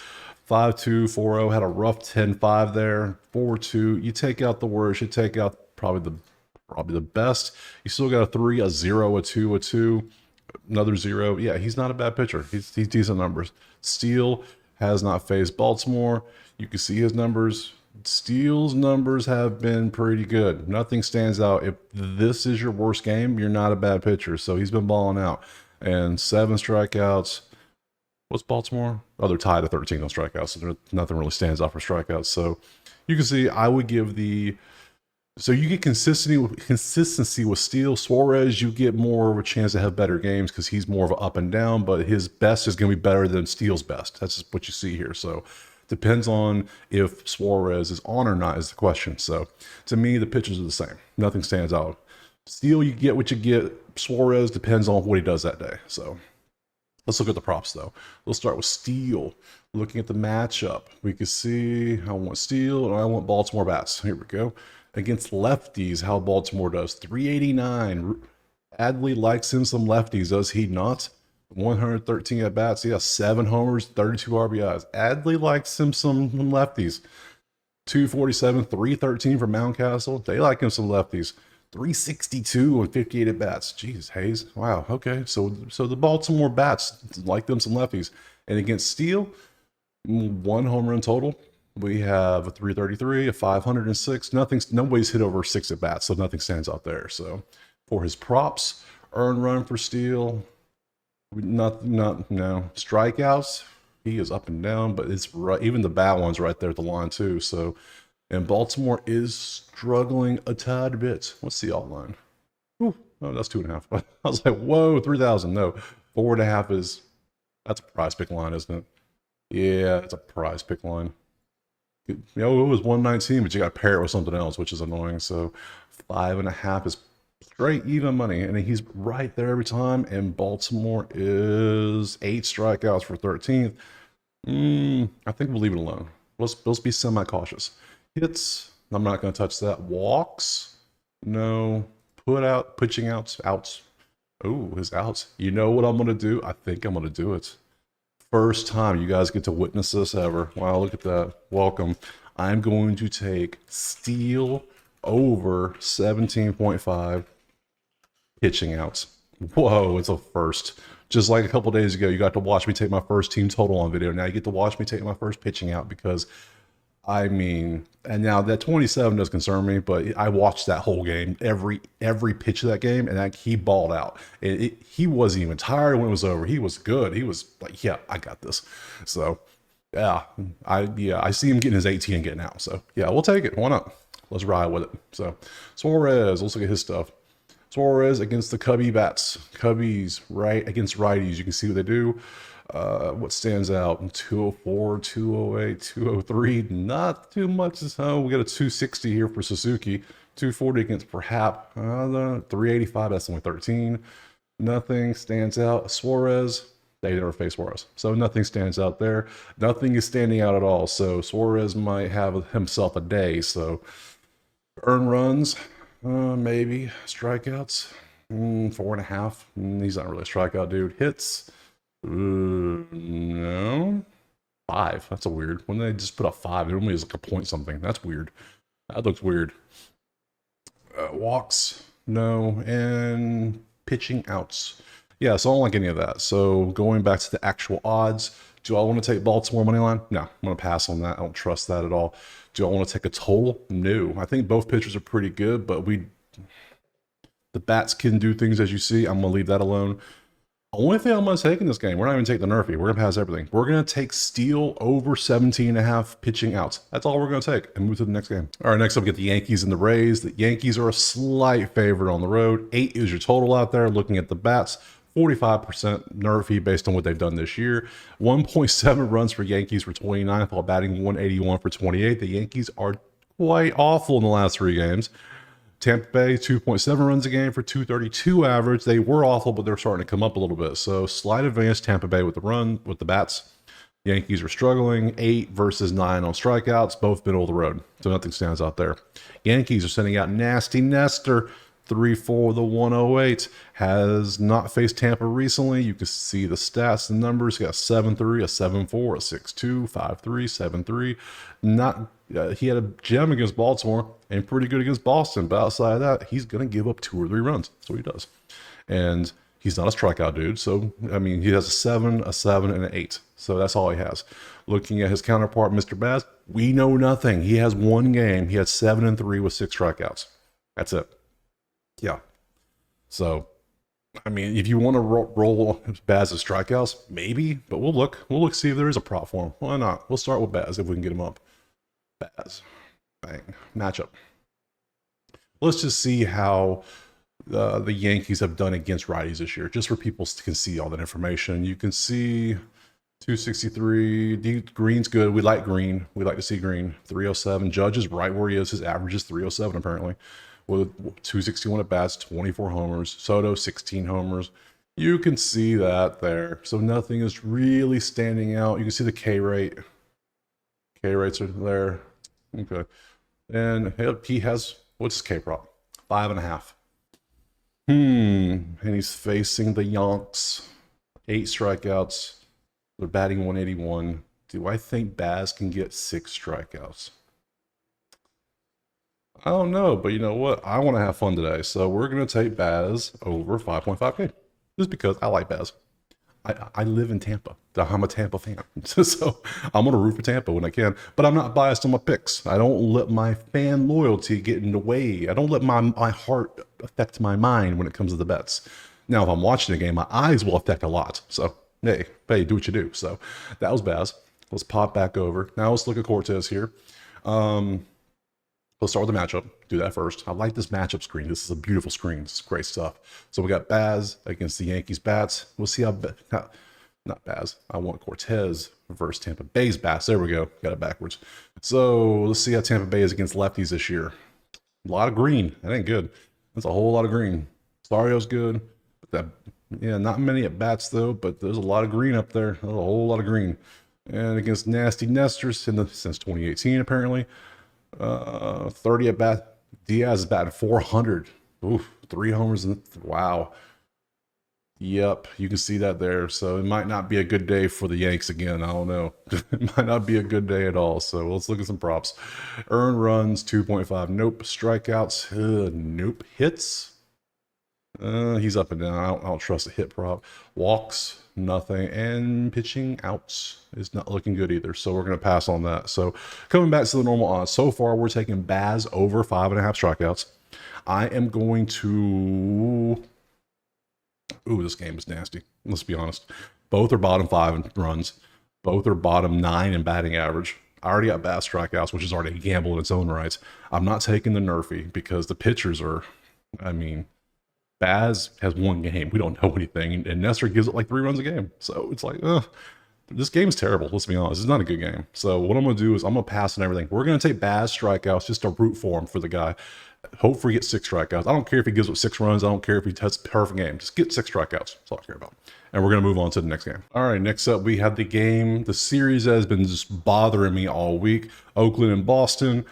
5.2, 4.0, had a rough 10.5 there. 4.2, you take out the worst, you take out probably the best. You still got a 3, a 0, a 2, a 2, another 0. Yeah, he's not a bad pitcher. He's decent numbers. Steele has not faced Baltimore. You can see his numbers. Steele's numbers have been pretty good. Nothing stands out. If this is your worst game, you're not a bad pitcher. So he's been balling out. And 7 strikeouts. What's Baltimore? Oh, they're tied at 13 on strikeouts. So nothing really stands out for strikeouts. So you can see I would give the... So you get consistency with Steele. Suarez, you get more of a chance to have better games because he's more of an up and down, but his best is going to be better than Steele's best. That's just what you see here. So depends on if Suarez is on or not is the question. So to me, the pitchers are the same. Nothing stands out. Steele, you get what you get. Suarez depends on what he does that day. So let's look at the props, though. We'll start with Steele. Looking at the matchup, we can see I want Steele and I want Baltimore bats. Here we go. Against lefties, how Baltimore does. 389. Adley likes him some lefties, does he not? 113 at bats. He has 7 homers, 32 RBIs. Adley likes him some lefties. 247, 313 for Mountcastle. They like him some lefties. 362 and 58 at bats. Jeez, Hayes. Wow. Okay. So the Baltimore bats like them some lefties. And against Steele, 1 home run total. We have a 333, a 506. Nobody's hit over 6 at bats, so nothing stands out there. So for his props, earned run for Steele, no strikeouts. He is up and down, but it's right. Even the bad ones right there at the line too. So, and Baltimore is struggling a tad bit. What's the alt line? Oh, that's 2.5. I was like, whoa, 3,000. No, 4.5 that's a prize pick line, isn't it? Yeah, it's a prize pick line. It was 119, but you got to pair it with something else, which is annoying. So 5.5 is straight even money, and he's right there every time. And Baltimore is 8 strikeouts for 13th. I think we'll leave it alone. Let's be semi-cautious. Hits, I'm not going to touch that. Walks, no. Pitching outs. Oh, his outs. You know what I'm going to do? I think I'm going to do it. First time you guys get to witness this ever. Wow, look at that. Welcome. I'm going to take Steele over 17.5 pitching outs. Whoa, it's a first. Just like a couple days ago, you got to watch me take my first team total on video. Now you get to watch me take my first pitching out because, I mean, and now that 27 does concern me, but I watched that whole game, every pitch of that game, and he balled out. He wasn't even tired when it was over. He was good. He was like, yeah, I got this. So, yeah, I see him getting his 18 and getting out. So, yeah, we'll take it. Why not? Let's ride with it. So, Suarez, let's look at his stuff. Suarez against the Cubby bats. Cubbies, right, against righties. You can see what they do. What stands out? 204, 208, 203. Not too much. So we got a 260 here for Suzuki. 240 against Perhaps. 385, that's only 13. Nothing stands out. Suarez, they never face Suarez. So nothing stands out there. Nothing is standing out at all. So Suarez might have himself a day. So earn runs. Maybe strikeouts, 4.5. He's not really a strikeout dude. Hits, no, 5. That's a weird. When they just put a 5, it normally is like a point something. That's weird. That looks weird. Walks, no, and pitching outs. Yeah, so I don't like any of that. So going back to the actual odds, do I want to take Baltimore money line? No, I'm going to pass on that. I don't trust that at all. Do I want to take a total? No. I think both pitchers are pretty good, but the bats can do things as you see. I'm going to leave that alone. Only thing I'm going to take in this game, we're not even taking the Nerfy. We're going to pass everything. We're going to take Steele over 17.5 pitching outs. That's all we're going to take and move to the next game. All right, next up we get the Yankees and the Rays. The Yankees are a slight favorite on the road. 8 is your total out there. Looking at the bats, 45% Nerfy based on what they've done this year. 1.7 runs for Yankees for 29th while batting 181 for 28. The Yankees are quite awful in the last 3 games. Tampa Bay, 2.7 runs a game for 232 average. They were awful, but they're starting to come up a little bit. So slight advantage Tampa Bay with the bats. Yankees are struggling, 8 versus 9 on strikeouts, both middle of the road. So nothing stands out there. Yankees are sending out Nasty Nestor. 3-4, the 108. Has not faced Tampa recently. You can see the stats, the numbers. He got 7-3, a 7-4, a 6-2, 5-3, 7-3. He had a gem against Baltimore and pretty good against Boston. But outside of that, he's going to give up 2 or 3 runs. That's what he does. And he's not a strikeout dude. So, I mean, he has a 7, and an 8. So that's all he has. Looking at his counterpart, Mr. Baz, we know nothing. He has 1 game. He had 7-3 with 6 strikeouts. That's it. Yeah. So, I mean, if you want to roll Baz's strikeouts, maybe, but we'll look. We'll see if there is a prop for him. Why not? We'll start with Baz if we can get him up. Baz. Bang. Matchup. Let's just see how the Yankees have done against righties this year, just for people can see all that information. You can see 263. Green's good. We like Green. We like to see Green. 307. Judge is right where he is. His average is 307, apparently. With 261 at bats, 24 homers. Soto, 16 homers. You can see that there. So nothing is really standing out. You can see the K rate. K rates are there. Okay. And he has, what's his K prop? 5.5. And he's facing the Yonks. 8 strikeouts. They're batting 181. Do I think Baz can get 6 strikeouts? I don't know, but you know what? I want to have fun today, so we're going to take Baz over 5.5K. Just because I like Baz. I live in Tampa. I'm a Tampa fan. So I'm going to root for Tampa when I can, but I'm not biased on my picks. I don't let my fan loyalty get in the way. I don't let my heart affect my mind when it comes to the bets. Now, if I'm watching a game, my eyes will affect a lot. So, hey, do what you do. So that was Baz. Let's pop back over. Now let's look at Cortez here. Let's start with the matchup. Do that first. I like this matchup screen. This is a beautiful screen. This is great stuff. So we got Baz against the Yankees bats. We'll see how, not Baz. I want Cortez versus Tampa Bay's bats. There we go. Got it backwards. So let's see how Tampa Bay is against lefties this year. A lot of green. That ain't good. That's a whole lot of green. Sario's good. But that, yeah, not many at bats though, but there's a lot of green up there. There's a whole lot of green. And against Nasty Nesters since 2018 apparently. 30 at bat. Diaz is batting 400. Oof, 3 homers. Wow. Yep, you can see that there. So it might not be a good day for the Yanks again. I don't know. It might not be a good day at all. So let's look at some props. Earned runs, 2.5. Nope. Strikeouts, nope. Hits, he's up and down. I don't trust a hit prop. Walks, nothing. And pitching outs is not looking good either. So we're going to pass on that. So coming back to the normal odds. So far, we're taking Baz over 5.5 strikeouts. I am going to... Ooh, this game is nasty. Let's be honest. Both are bottom 5 in runs. Both are bottom 9 in batting average. I already got Baz strikeouts, which is already a gamble in its own right. I'm not taking the Nerfy because the pitchers are... I mean... Baz has 1 game. We don't know anything. And Nestor gives it like 3 runs a game. So it's like, this game's terrible. Let's be honest. It's not a good game. So what I'm going to do is I'm going to pass on everything. We're going to take Baz strikeouts just to root for him for the guy. Hopefully get 6 strikeouts. I don't care if he gives up 6 runs. I don't care if he has a perfect game. Just get 6 strikeouts. That's all I care about. And we're going to move on to the next game. All right, next up we have the series that has been just bothering me all week. Oakland and Boston.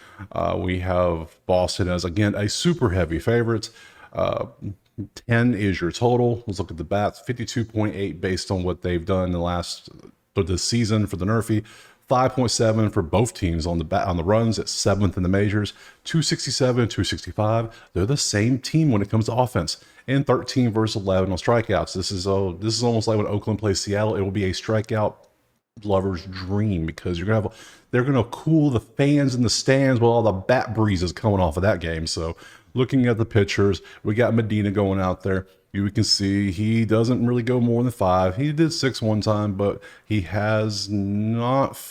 We have Boston as, again, a super heavy favorite. 10 is your total. Let's look at the bats. 52.8 based on what they've done in the season for the Nerfy. 5.7 for both teams on the runs at 7th in the majors. 267, 265. They're the same team when it comes to offense. And 13 versus 11 on strikeouts. This is almost like when Oakland plays Seattle. It will be a strikeout lover's dream because they're gonna cool the fans in the stands with all the bat breezes coming off of that game. So looking at the pitchers, we got Medina going out there. You can see he doesn't really go more than 5. He did 6 one time, but he has not.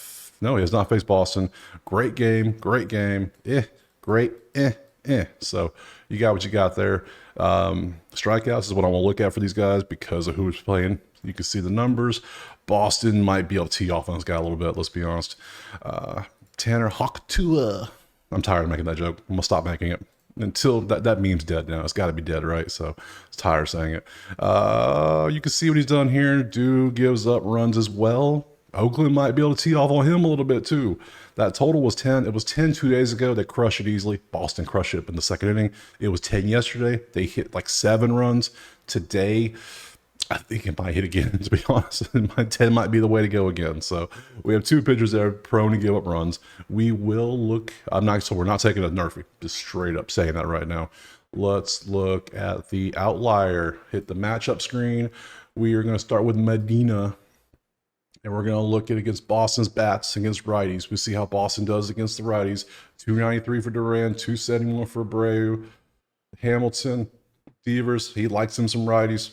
No, he has not faced Boston. Great game. Great. So you got what you got there. Strikeouts is what I want to look at for these guys because of who's playing. You can see the numbers. Boston might be able to tee off on this guy a little bit. Let's be honest. Tanner Hawk-Tua. I'm tired of making that joke. I'm gonna stop making it until that meme's dead now. It's got to be dead, right? So it's tired of saying it. You can see what he's done here. Dude gives up runs as well. Oakland might be able to tee off on him a little bit too. That total was 10. It was 10 2 days ago. They crushed it easily. Boston crushed it up in the 2nd inning. It was 10 yesterday. They hit like 7 runs. Today, I think it might hit again, to be honest. 10 might be the way to go again. So we have 2 pitchers that are prone to give up runs. We will look. We're not taking a Nerfy. Just straight up saying that right now. Let's look at the outlier. Hit the matchup screen. We are going to start with Medina. And we're going to look at against Boston's bats against righties. We see how Boston does against the righties. 293 for Duran, 271 for Abreu. Hamilton, Devers, he likes him some righties.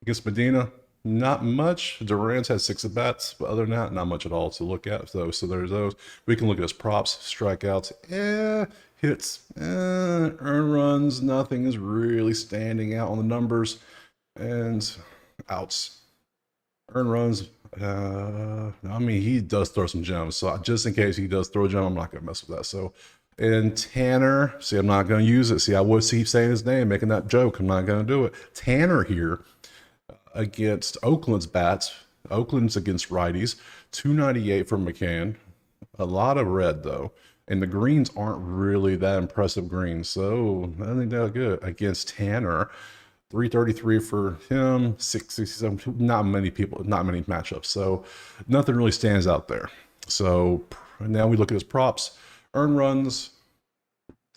Against Medina, not much. Durant's had 6 at bats, but other than that, not much at all to look at. So there's those. We can look at his props, strikeouts, hits, earned runs. Nothing is really standing out on the numbers. And outs. Earned runs. I mean, he does throw some gems. So just in case he does throw a gem, I'm not going to mess with that. So, and Tanner, see, I'm not going to use it. See, I would keep saying his name, making that joke. I'm not going to do it. Tanner here against Oakland's bats. Oakland's against righties. 298 for McCann. A lot of red, though. And the greens aren't really that impressive greens. So I think they're good. Against Tanner, 333 for him, 667. Not many matchups. So nothing really stands out there. So now we look at his props. Earned runs.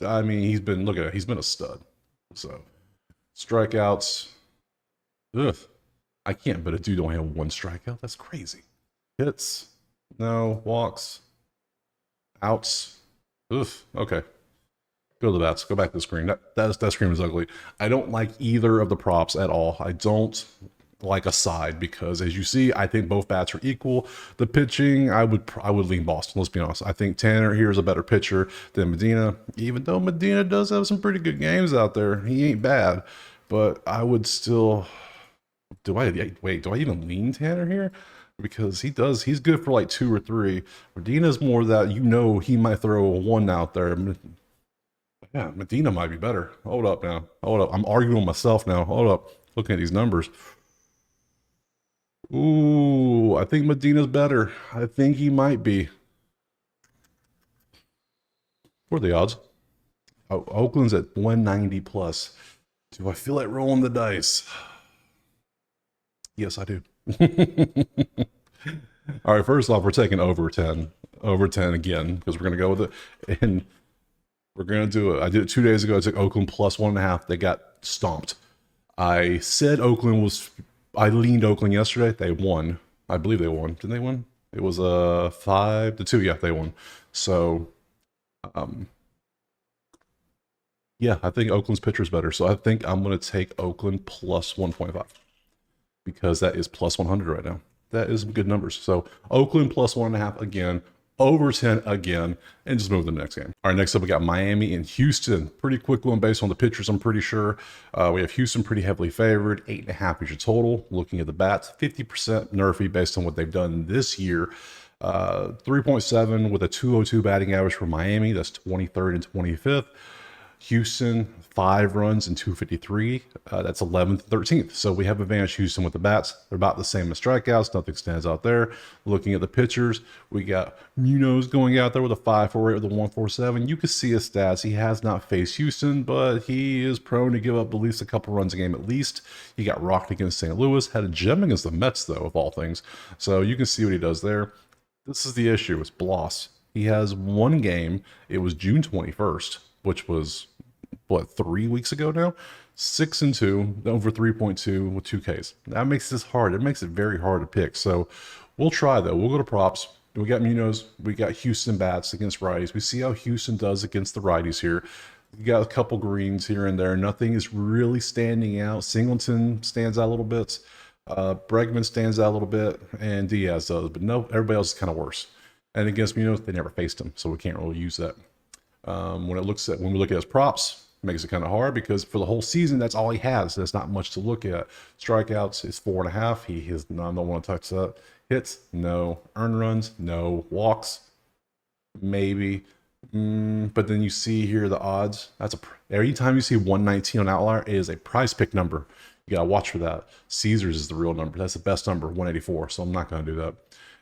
I mean, he's been a stud. So strikeouts. Ugh. I can't bet a dude only have 1 strikeout. That's crazy. Hits. No. Walks. Outs. Ugh. Okay. Go to the bats. Go back to the screen. That screen is ugly. I don't like either of the props at all. I don't like a side because, as you see, I think both bats are equal. The pitching, I would lean Boston. Let's be honest. I think Tanner here is a better pitcher than Medina, even though Medina does have some pretty good games out there. He ain't bad, but I would still. Do I even lean Tanner here? Because he's good for like 2 or 3. Medina's more that he might throw a 1 out there. Yeah, Medina might be better. Hold up now. Hold up. I'm arguing with myself now. Hold up. Looking at these numbers. Ooh, I think Medina's better. I think he might be. What are the odds? Oh, Oakland's at 190 plus. Do I feel like rolling the dice? Yes, I do. All right, first off, we're taking over 10. Over 10 again, because we're going to go with it. And we're going to do it. I did it 2 days ago. I took Oakland plus 1.5. They got stomped. I said Oakland was, I leaned Oakland yesterday. They won. I believe they won. Didn't they win? It was 5-2. Yeah, they won. So, yeah, I think Oakland's pitcher is better. So I think I'm going to take Oakland plus 1.5 because that is plus 100 right now. That is good numbers. So Oakland plus 1.5 again, over 10 again, and just move to the next game. All right, next up we got Miami and Houston. Pretty quick one based on the pitchers, I'm pretty sure. We have Houston pretty heavily favored, 8.5 is your total. Looking at the bats, 50% nerfy based on what they've done this year. 3.7 with a 202 batting average for Miami. That's 23rd and 25th. Houston, 5 runs and 253. That's 11th, 13th. So we have advantage Houston with the bats. They're about the same as strikeouts. Nothing stands out there. Looking at the pitchers, we got Munoz going out there with a 5.48 with a 1.47. You can see his stats. He has not faced Houston, but he is prone to give up at least a couple runs a game at least. He got rocked against St. Louis. Had a gem against the Mets, though, of all things. So you can see what he does there. This is the issue. It's Bloss. He has one game. It was June 21st, which was, what, 3 weeks ago now? 6-2, over 3.2 with 2 Ks. That makes this hard. It makes it very hard to pick. So we'll try, though. We'll go to props. We got Munoz. We got Houston bats against righties. We see how Houston does against the righties here. You got a couple greens here and there. Nothing is really standing out. Singleton stands out a little bit. Bregman stands out a little bit, and Diaz does, but no, everybody else is kind of worse. And against Munoz, they never faced him, so we can't really use that. When we look at his props, it makes it kind of hard because for the whole season, that's all he has. There's not much to look at. Strikeouts is 4.5. He has none. Don't want to touch that. Hits, no. Earned runs, no. Walks, maybe. But then you see here the odds. Every time you see 119 on Outlier, it is a prize pick number. You gotta watch for that. Caesars is the real number. That's the best number, 184. So I'm not gonna do that.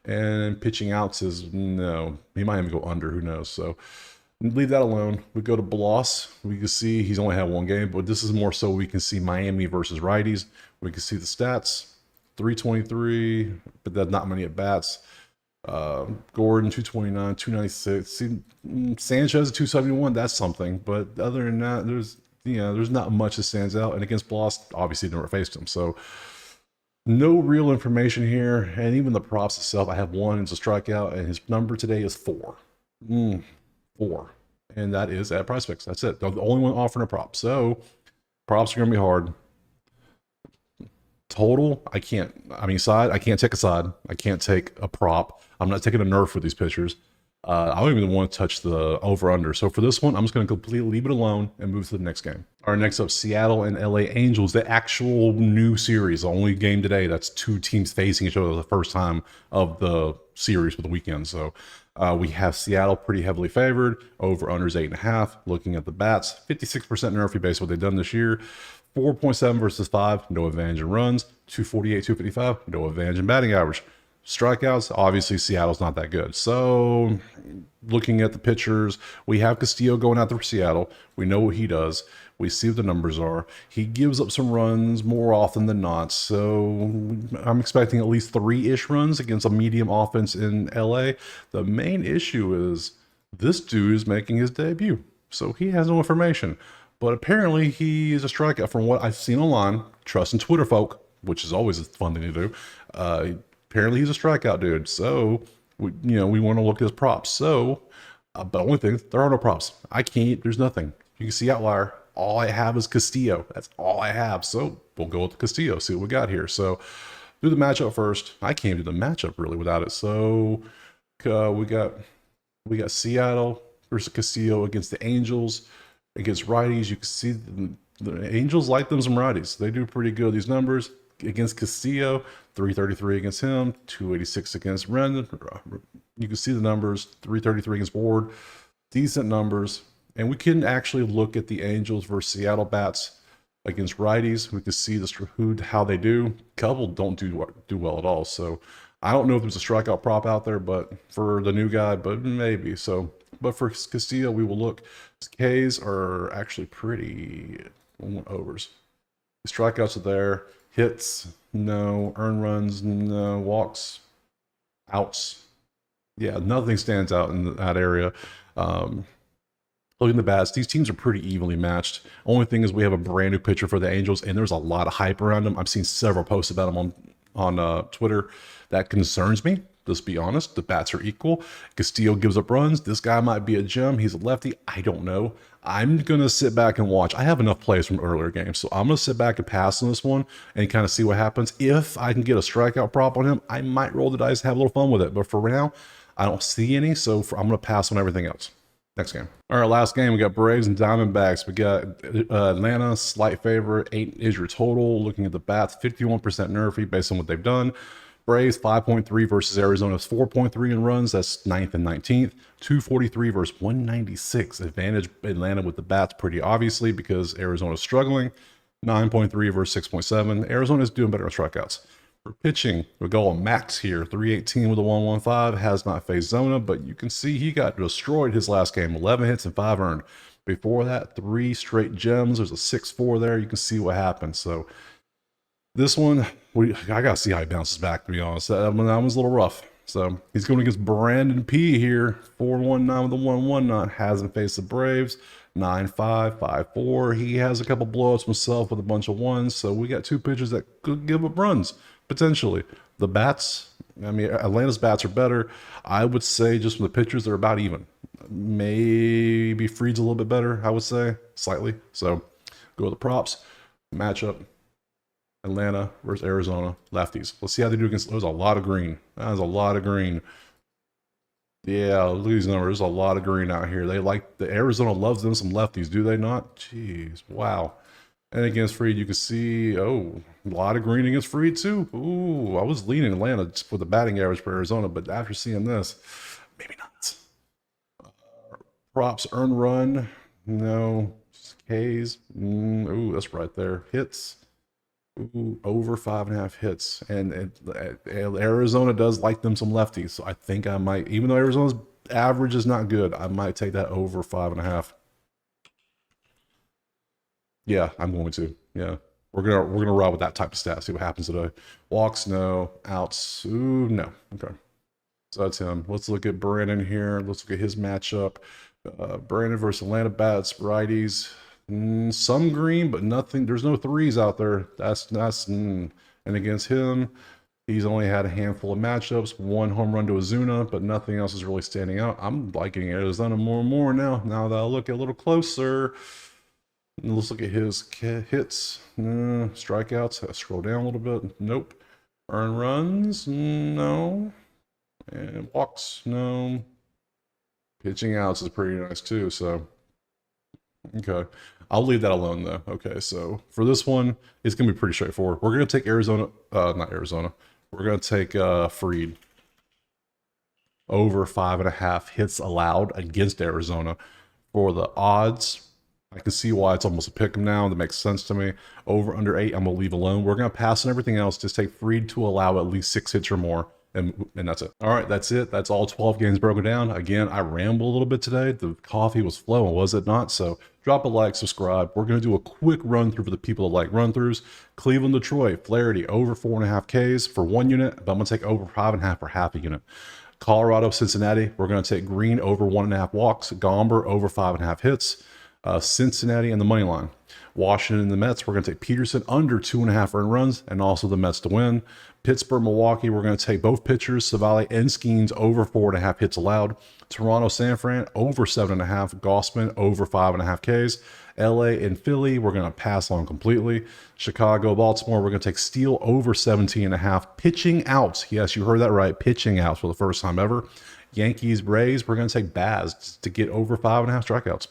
And pitching outs is no. He might even go under. Who knows? So leave that alone. We go to Bloss. We can see he's only had one game, but this is more so we can see Miami versus righties. We can see the stats: 323, but that's not many at bats. Gordon 229, 296. See, Sanchez 271. That's something. But other than that, there's not much that stands out. And against Bloss, obviously never faced him. So no real information here. And even the props itself, I have 1 as a strikeout, and his number today is 4. 4. And that is at Prize Picks. That's it. The only one offering a prop. So props are going to be hard. Total, I can't. I mean, side, I can't take a side. I can't take a prop. I'm not taking a nerf with these pitchers. I don't even want to touch the over-under. So for this one, I'm just going to completely leave it alone and move to the next game. All right, next up, Seattle and LA Angels, the actual new series. The only game today that's 2 teams facing each other for the first time of the series for the weekend. So we have Seattle pretty heavily favored. Over-unders 8.5. Looking at the bats, 56% nerfy based on what they've done this year. 4.7 versus 5, no advantage in runs. 248, 255, no advantage in batting average. Strikeouts, obviously Seattle's not that good. So looking at the pitchers, we have Castillo going out there for Seattle. We know what he does. We see what the numbers are. He gives up some runs more often than not. So I'm expecting at least 3-ish runs against a medium offense in LA. The main issue is this dude is making his debut. So he has no information. But apparently he is a strikeout from what I've seen online. Trusting Twitter folk, which is always a fun thing to do. Apparently he's a strikeout dude. So, we want to look at his props. So, but only thing, there are no props. I can't, there's nothing. You can see Outlier. All I have is Castillo. That's all I have. So we'll go with Castillo, see what we got here. So do the matchup first. I can't do the matchup really without it. So we got Seattle versus Castillo against the Angels. Against righties, you can see the Angels like them some righties. They do pretty good. These numbers against Castillo, 333 against him, 286 against Rendon. You can see the numbers, 333 against Ward. Decent numbers. And we can actually look at the Angels versus Seattle bats against righties. We can see how they do. Couple don't do well at all. So I don't know if there's a strikeout prop out there, but for the new guy, but maybe. So, but for Castillo, we will look. His Ks are actually pretty overs. The strikeouts are there. Hits, no. Earned runs, no. Walks, outs. Yeah, nothing stands out in that area. Looking at the bats, these teams are pretty evenly matched. Only thing is we have a brand new pitcher for the Angels, and there's a lot of hype around him. I've seen several posts about him on Twitter. That concerns me. Let's be honest. The bats are equal. Castillo gives up runs. This guy might be a gem. He's a lefty. I don't know. I'm going to sit back and watch. I have enough plays from earlier games, so I'm going to sit back and pass on this one and kind of see what happens. If I can get a strikeout prop on him, I might roll the dice and have a little fun with it. But for now, I don't see any, so I'm going to pass on everything else. Next game. All right, last game. We got Braves and Diamondbacks. We got Atlanta, slight favorite. 8 is your total. Looking at the bats, 51% nerfy based on what they've done. Braves 5.3 versus Arizona's 4.3 in runs. That's 9th and 19th. 243 versus 196. Advantage Atlanta with the bats pretty obviously because Arizona's struggling. 9.3 versus 6.7. Arizona's doing better on strikeouts. For pitching, we go on Max here, 318 with a 115, has not faced Zona, but you can see he got destroyed his last game, 11 hits and 5 earned. Before that, 3 straight gems. There's a 6-4 there. You can see what happened. So this one, I got to see how he bounces back, to be honest. That was a little rough. So he's going against Brandon P here, 419 with a 119, hasn't faced the Braves. 9-5, 5-4. He has a couple blowups himself with a bunch of ones. So we got 2 pitchers that could give up runs. Potentially. The bats, I mean, Atlanta's bats are better. I would say just from the pitchers, they're about even. Maybe Fried's a little bit better, I would say, slightly. So go with the props. Matchup, Atlanta versus Arizona, lefties. Let's see how they do against, there's a lot of green. That is a lot of green. Yeah, look at these numbers. There's a lot of green out here. The Arizona loves them some lefties, do they not? Jeez, wow. And against Fried, you can see, a lot of green against Fried too. Ooh, I was leaning Atlanta for the batting average for Arizona, but after seeing this, maybe not. Props, earn run, no. Ks, ooh, that's right there. Hits, ooh, over 5.5 hits. And Arizona does like them some lefties, so I think I might, even though Arizona's average is not good, I might take that over 5.5. Yeah, I'm going to. Yeah. We're gonna ride with that type of stat, see what happens today. Walks, no. Outs, ooh, no. Okay. So that's him. Let's look at Brandon here. Let's look at his matchup. Brandon versus Atlanta bats, righties. Some green, but nothing. There's no 3s out there. And against him, he's only had a handful of matchups. 1 home run to Ozuna, but nothing else is really standing out. I'm liking Arizona more and more now that I look a little closer. And let's look at his hits, strikeouts. I scroll down a little bit. Nope. Earn runs, no. And walks, no. Pitching outs is pretty nice too. So, okay, I'll leave that alone though. Okay, so for this one, it's gonna be pretty straightforward. We're gonna take Arizona, not Arizona. We're gonna take Fried over 5.5 hits allowed against Arizona. For the odds, I can see why it's almost a pick 'em now. That makes sense to me. Over under 8, I'm gonna leave alone. We're gonna pass on everything else. Just take Fried to allow at least 6 hits or more, and that's it. All right, that's it. That's all 12 games broken down. Again, I rambled a little bit today. The coffee was flowing, was it not? So drop a like, subscribe. We're gonna do a quick run through for the people that like run throughs. Cleveland, Detroit, Flaherty over 4.5 Ks for 1 unit, but I'm gonna take over 5.5 for half a unit. Colorado, Cincinnati, we're gonna take Green over 1.5 walks, Gomber over 5.5 hits. Cincinnati and the money line. Washington and the Mets, we're going to take Peterson under 2.5 earned runs and also the Mets to win. Pittsburgh, Milwaukee, we're going to take both pitchers, Savali and Skeens, over 4.5 hits allowed. Toronto, San Fran, over 7.5. Gossman, over 5.5 Ks. LA and Philly, we're going to pass on completely. Chicago, Baltimore, we're going to take Steele over 17.5. Pitching outs. Yes, you heard that right. Pitching outs for the first time ever. Yankees, Rays, we're going to take Baz to get over 5.5 strikeouts.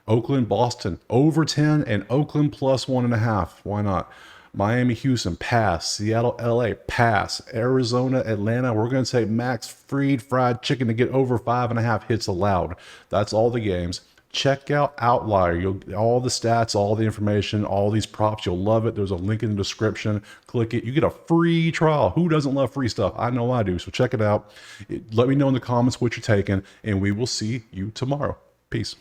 Oakland, Boston, over 10, and Oakland plus 1.5. Why not? Miami, Houston, pass. Seattle, LA, pass. Arizona, Atlanta, we're going to take Max Fried fried chicken to get over 5.5 hits allowed. That's all the games. check out Outlier. You'll all the stats, all the information, all these props. You'll love it. There's a link in the description. Click it. You get a free trial. Who doesn't love free stuff? I know I do. So check it out. Let me know in the comments what you're taking, and we will see you tomorrow. Peace.